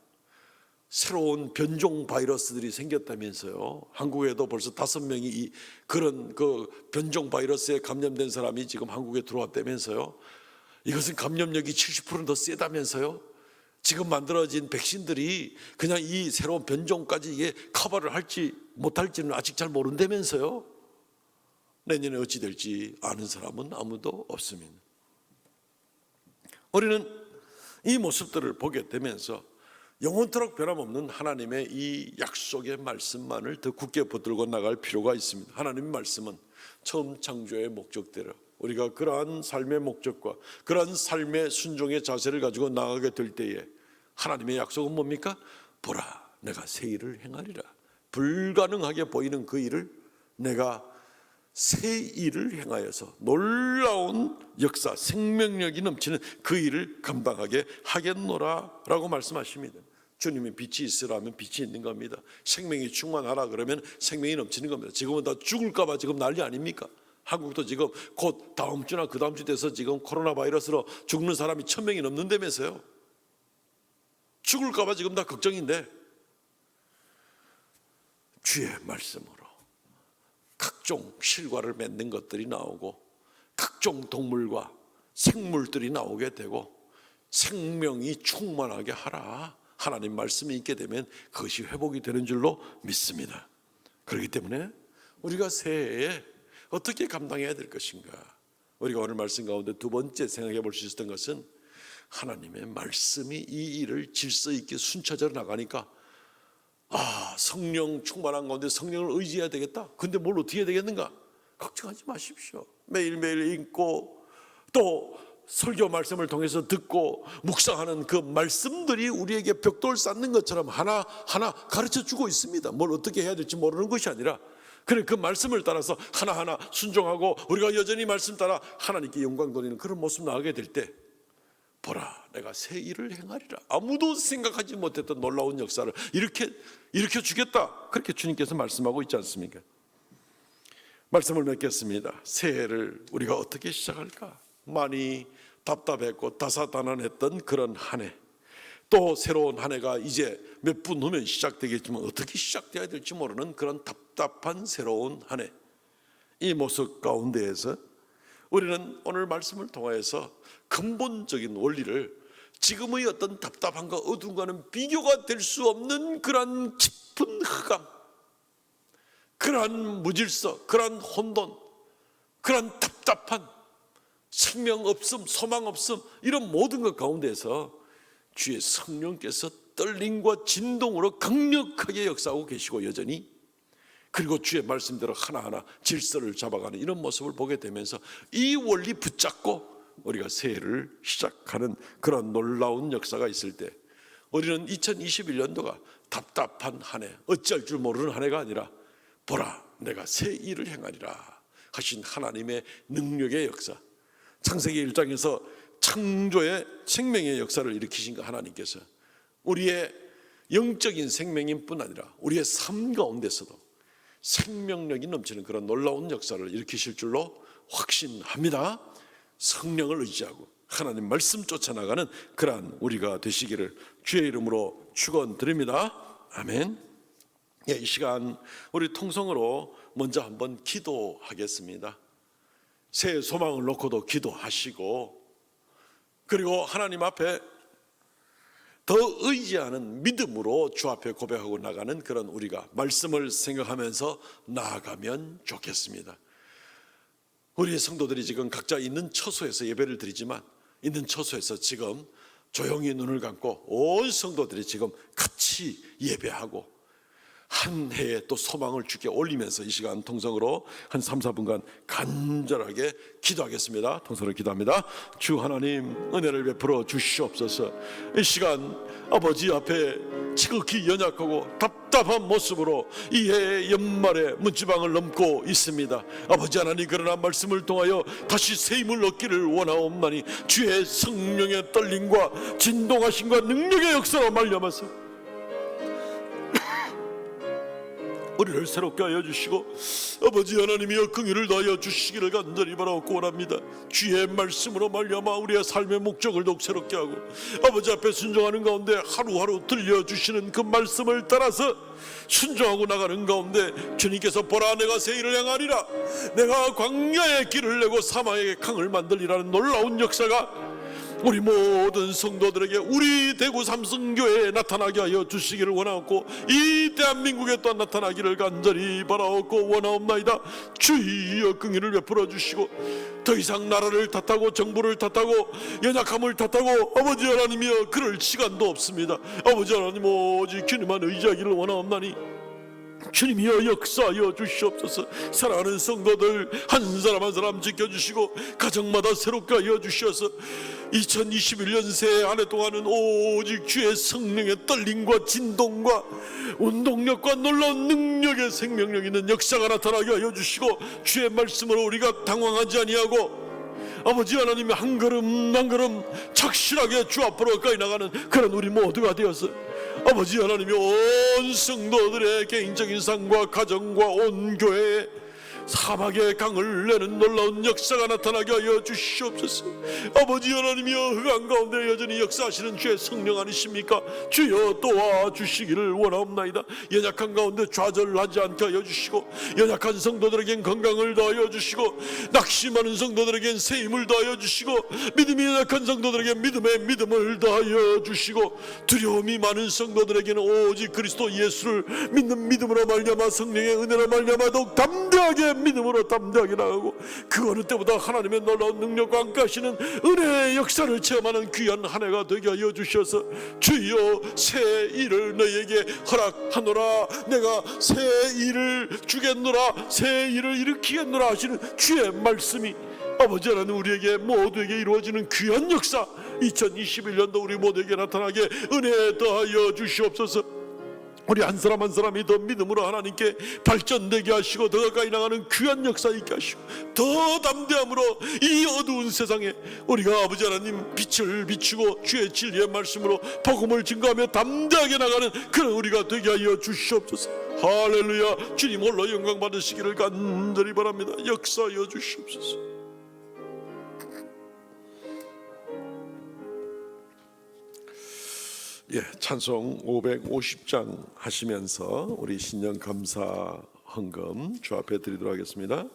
새로운 변종 바이러스들이 생겼다면서요. 한국에도 벌써 5명이 그런 그 변종 바이러스에 감염된 사람이 지금 한국에 들어왔다면서요. 이것은 감염력이 70%는 더 세다면서요. 지금 만들어진 백신들이 그냥 이 새로운 변종까지 이게 커버를 할지 못할지는 아직 잘 모른다면서요. 내년에 어찌 될지 아는 사람은 아무도 없습니다. 우리는 이 모습들을 보게 되면서 영원토록 변함없는 하나님의 이 약속의 말씀만을 더 굳게 붙들고 나갈 필요가 있습니다. 하나님의 말씀은 처음 창조의 목적대로 우리가 그러한 삶의 목적과 그러한 삶의 순종의 자세를 가지고 나가게 될 때에 하나님의 약속은 뭡니까? 보라, 내가 새 일을 행하리라. 불가능하게 보이는 그 일을 내가 새 일을 행하여서 놀라운 역사, 생명력이 넘치는 그 일을 감당하게 하겠노라 라고 말씀하십니다. 주님이 빛이 있으라면 빛이 있는 겁니다. 생명이 충만하라 그러면 생명이 넘치는 겁니다. 지금은 다 죽을까 봐 지금 난리 아닙니까? 한국도 지금 곧 다음 주나 그 다음 주 돼서 지금 코로나 바이러스로 죽는 사람이 1000명이 넘는다면서요. 죽을까 봐 지금 다 걱정인데 주의 말씀으로 각종 실과를 맺는 것들이 나오고 각종 동물과 생물들이 나오게 되고 생명이 충만하게 하라. 하나님 말씀이 있게 되면 그것이 회복이 되는 줄로 믿습니다. 그렇기 때문에 우리가 새해에 어떻게 감당해야 될 것인가? 우리가 오늘 말씀 가운데 두 번째 생각해 볼 수 있었던 것은 하나님의 말씀이 이 일을 질서 있게 순차적으로 나가니까 성령 충만한 가운데 성령을 의지해야 되겠다. 근데 뭘 어떻게 해야 되겠는가? 걱정하지 마십시오. 매일매일 읽고 또 설교 말씀을 통해서 듣고 묵상하는 그 말씀들이 우리에게 벽돌 쌓는 것처럼 하나하나 가르쳐주고 있습니다. 뭘 어떻게 해야 될지 모르는 것이 아니라 그래 그 말씀을 따라서 하나하나 순종하고 우리가 여전히 말씀 따라 하나님께 영광 돌리는 그런 모습 나가게 될 때 보라, 내가 새 일을 행하리라. 아무도 생각하지 못했던 놀라운 역사를 일으켜 주겠다. 그렇게 주님께서 말씀하고 있지 않습니까? 말씀을 맺겠습니다. 새해를 우리가 어떻게 시작할까? 많이 답답했고 다사다난했던 그런 한 해, 또 새로운 한 해가 이제 몇 분 후면 시작되겠지만 어떻게 시작돼야 될지 모르는 그런 답답한 새로운 한 해, 이 모습 가운데에서 우리는 오늘 말씀을 통해서 근본적인 원리를 지금의 어떤 답답함과 어두움과는 비교가 될 수 없는 그러한 깊은 흑암, 그러한 무질서, 그러한 혼돈, 그러한 답답한 생명 없음, 소망 없음, 이런 모든 것 가운데서 주의 성령께서 떨림과 진동으로 강력하게 역사하고 계시고 여전히, 그리고 주의 말씀대로 하나하나 질서를 잡아가는 이런 모습을 보게 되면서 이 원리 붙잡고 우리가 새해를 시작하는 그런 놀라운 역사가 있을 때 우리는 2021년도가 답답한 한 해, 어찌할 줄 모르는 한 해가 아니라 보라, 내가 새 일을 행하리라 하신 하나님의 능력의 역사, 창세기 1장에서 창조의 생명의 역사를 일으키신 그 하나님께서 우리의 영적인 생명인 뿐 아니라 우리의 삶 가운데서도 생명력이 넘치는 그런 놀라운 역사를 일으키실 줄로 확신합니다. 성령을 의지하고 하나님 말씀 쫓아나가는 그러한 우리가 되시기를 주의 이름으로 축원드립니다. 아멘. 이 시간 우리 통성으로 먼저 한번 기도하겠습니다. 새해 소망을 놓고도 기도하시고, 그리고 하나님 앞에 더 의지하는 믿음으로 주 앞에 고백하고 나가는 그런 우리가 말씀을 생각하면서 나아가면 좋겠습니다. 우리의 성도들이 지금 각자 있는 처소에서 예배를 드리지만 있는 처소에서 지금 조용히 눈을 감고 온 성도들이 지금 같이 예배하고 한 해에 또 소망을 주께 올리면서 이 시간 통성으로 한 3, 4분간 간절하게 기도하겠습니다. 통성으로 기도합니다. 주 하나님, 은혜를 베풀어 주시옵소서. 이 시간 아버지 앞에 지극히 연약하고 답답한 모습으로 이 해의 연말에 문지방을 넘고 있습니다. 아버지 하나님, 그러나 말씀을 통하여 다시 새 힘을 얻기를 원하옵나니 주의 성령의 떨림과 진동하심과 능력의 역사로 말미암아서 우리를 새롭게 하여 주시고 아버지 하나님이여 긍휼을 다하여 주시기를 간절히 바라옵고 원합니다. 주의 말씀으로 말미암아 우리의 삶의 목적을 더욱 새롭게 하고 아버지 앞에 순종하는 가운데 하루하루 들려주시는 그 말씀을 따라서 순종하고 나가는 가운데 주님께서 보라 내가 새 일을 행하리라, 내가 광야의 길을 내고 사막의 강을 만들리라는 놀라운 역사가 우리 모든 성도들에게 우리 대구 삼성교회에 나타나게 하여 주시기를 원하옵고 이 대한민국에 또한 나타나기를 간절히 바라옵고 원하옵나이다. 주여 긍휼을 베풀어 주시고 더 이상 나라를 탓하고 정부를 탓하고 연약함을 탓하고 아버지 하나님이여 그럴 시간도 없습니다. 아버지 하나님 오직 주님만 의지하기를 원하옵나니 주님이여 역사하여 주시옵소서. 사랑하는 성도들 한 사람 한 사람 지켜주시고 가정마다 새롭게 하여 주셔서 2021년 새해 한 해 동안은 오직 주의 성령의 떨림과 진동과 운동력과 놀라운 능력의 생명력 있는 역사가 나타나게 하여 주시고 주의 말씀으로 우리가 당황하지 아니하고 아버지 하나님 한 걸음 한 걸음 착실하게 주 앞으로 가까이 나가는 그런 우리 모두가 되어서 아버지 하나님이 온 성도들의 개인적인 삶과 가정과 온 교회에 사막의 강을 내는 놀라운 역사가 나타나게 하여 주시옵소서. 아버지 하나님이여 흑암 가운데 여전히 역사하시는 주의 성령 아니십니까? 주여 도와주시기를 원하옵나이다. 연약한 가운데 좌절하지 않게 하여 주시고 연약한 성도들에겐 건강을 더하여 주시고 낙심하는 성도들에겐 새 힘을 더하여 주시고 믿음이 연약한 성도들에겐 믿음의 믿음을 더하여 주시고 두려움이 많은 성도들에게는 오직 그리스도 예수를 믿는 믿음으로 말미암아 성령의 은혜로 말미암아 더욱 담대하게 믿음으로 담대하게 나가고 그 어느 때보다 하나님의 놀라운 능력과 함께하시는 은혜의 역사를 체험하는 귀한 한 해가 되게 하여 주셔서 주여 새 일을 너희에게 허락하노라, 내가 새 일을 주겠노라, 새 일을 일으키겠노라 하시는 주의 말씀이 아버지 하나님 우리에게 모두에게 이루어지는 귀한 역사 2021년도 우리 모두에게 나타나게 은혜 더하여 주시옵소서. 우리 한 사람 한 사람이 더 믿음으로 하나님께 발전되게 하시고 더 가까이 나가는 귀한 역사 있게 하시고 더 담대함으로 이 어두운 세상에 우리가 아버지 하나님 빛을 비추고 주의 진리의 말씀으로 복음을 증거하며 담대하게 나가는 그런 우리가 되게 하여 주시옵소서. 할렐루야. 주님 홀로 영광 받으시기를 간절히 바랍니다. 역사하여 주시옵소서. 찬송 550장 하시면서 우리 신년 감사 헌금 주 앞에 드리도록 하겠습니다.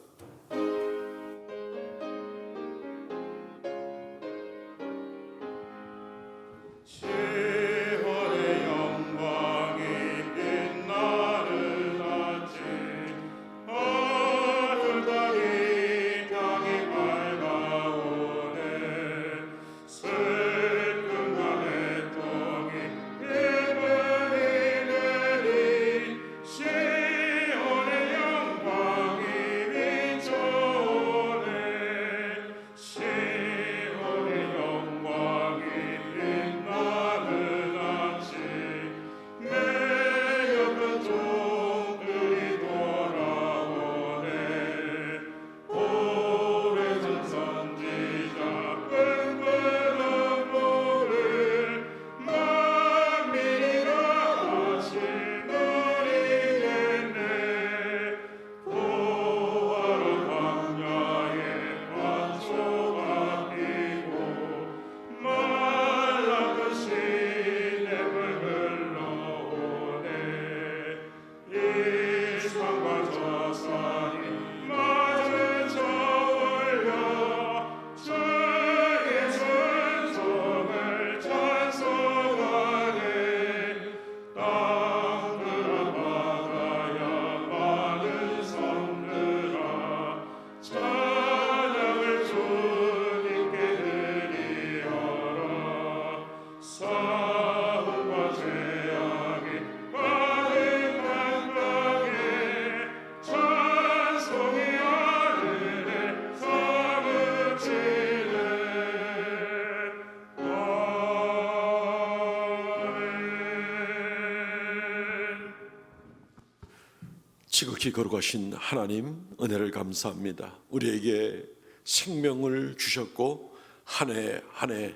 지극히 거룩하신 하나님 은혜를 감사합니다. 우리에게 생명을 주셨고 한 해 한 해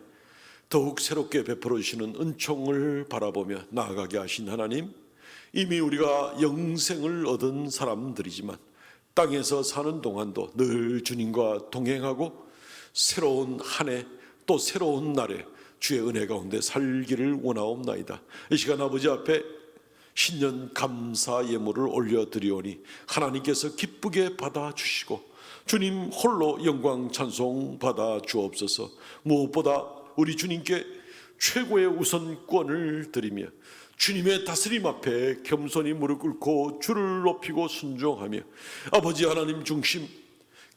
더욱 새롭게 베풀어 주시는 은총을 바라보며 나아가게 하신 하나님, 이미 우리가 영생을 얻은 사람들이지만 땅에서 사는 동안도 늘 주님과 동행하고 새로운 한 해 또 새로운 날에 주의 은혜 가운데 살기를 원하옵나이다. 이 시간 아버지 앞에 신년 감사 예물을 올려드리오니 하나님께서 기쁘게 받아주시고 주님 홀로 영광 찬송 받아 주옵소서. 무엇보다 우리 주님께 최고의 우선권을 드리며 주님의 다스림 앞에 겸손히 무릎 꿇고 주를 높이고 순종하며 아버지 하나님 중심,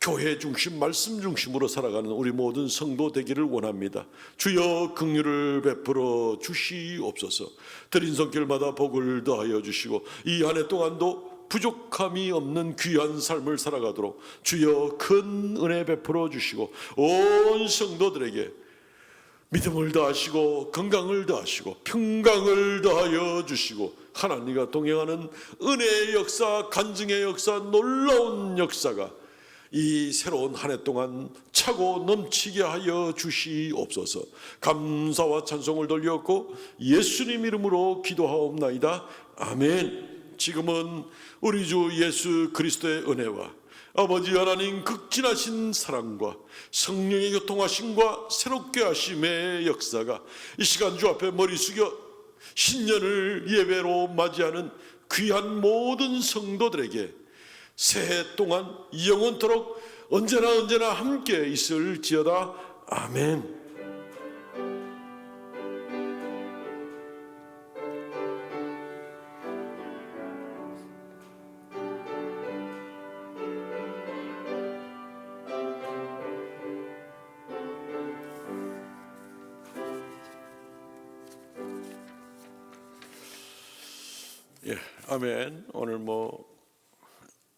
교회 중심, 말씀 중심으로 살아가는 우리 모든 성도 되기를 원합니다. 주여 긍휼을 베풀어 주시옵소서. 드린 손길마다 복을 더하여 주시고 이 한 해 동안도 부족함이 없는 귀한 삶을 살아가도록 주여 큰 은혜 베풀어 주시고 온 성도들에게 믿음을 더하시고 건강을 더하시고 평강을 더하여 주시고 하나님과 동행하는 은혜의 역사, 간증의 역사, 놀라운 역사가 이 새로운 한 해 동안 차고 넘치게 하여 주시옵소서. 감사와 찬송을 돌렸고 예수님 이름으로 기도하옵나이다. 아멘. 지금은 우리 주 예수 그리스도의 은혜와 아버지 하나님 극진하신 사랑과 성령의 교통하심과 새롭게 하심의 역사가 이 시간 주 앞에 머리 숙여 신년을 예배로 맞이하는 귀한 모든 성도들에게 새해 동안 영원토록 언제나 함께 있을지어다. 아멘. 예, 아멘. 오늘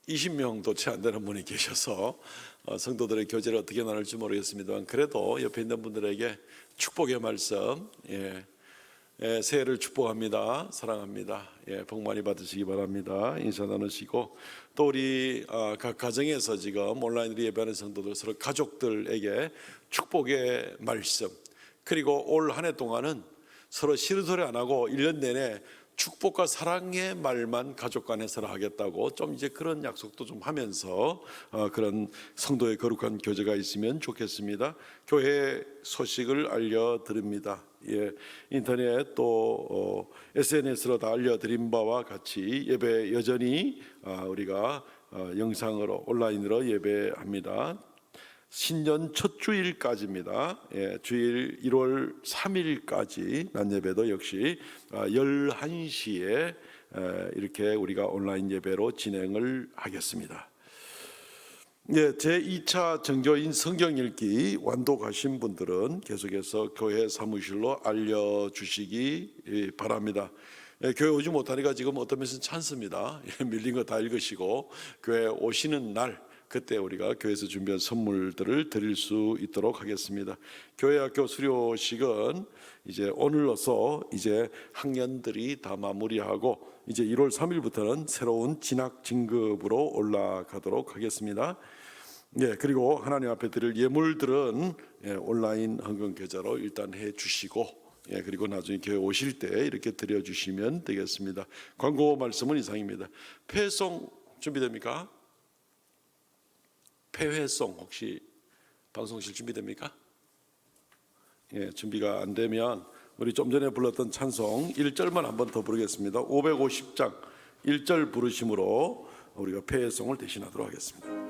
20명도 채 안 되는 분이 계셔서 성도들의 교제를 어떻게 나눌지 모르겠습니다만 그래도 옆에 있는 분들에게 축복의 말씀, 새해를 축복합니다. 사랑합니다. 복 많이 받으시기 바랍니다. 인사 나누시고 또 우리 각 가정에서 지금 온라인으로 예배하는 성도들 서로 가족들에게 축복의 말씀, 그리고 올 한 해 동안은 서로 시루소리 안 하고 1년 내내 축복과 사랑의 말만 가족 간에서 하겠다고 좀 이제 그런 약속도 좀 하면서 그런 성도의 거룩한 교제가 있으면 좋겠습니다. 교회 소식을 알려드립니다. 인터넷 또 SNS로 다 알려드린 바와 같이 예배 여전히 우리가 영상으로 온라인으로 예배합니다. 신년 첫 주일까지입니다. 주일 1월 3일까지 낮 예배도 역시 11시에 이렇게 우리가 온라인 예배로 진행을 하겠습니다. 제2차 정교인 성경 읽기 완독하신 분들은 계속해서 교회 사무실로 알려주시기 바랍니다. 교회 오지 못하니까 지금 어떤 면에서는 찬스입니다. 밀린 거 다 읽으시고 교회 오시는 날 그때 우리가 교회에서 준비한 선물들을 드릴 수 있도록 하겠습니다. 교회학교 수료식은 이제 오늘로서 이제 학년들이 다 마무리하고 이제 1월 3일부터는 새로운 진학 진급으로 올라가도록 하겠습니다. 그리고 하나님 앞에 드릴 예물들은 온라인 헌금 계좌로 일단 해 주시고 그리고 나중에 교회 오실 때 이렇게 드려 주시면 되겠습니다. 광고 말씀은 이상입니다. 폐송 준비됩니까? 폐회송 혹시 방송실 준비됩니까? 준비가 안 되면 우리 좀 전에 불렀던 찬송 1절만 한번 더 부르겠습니다. 550장 1절 부르심으로 우리가 폐회송을 대신하도록 하겠습니다.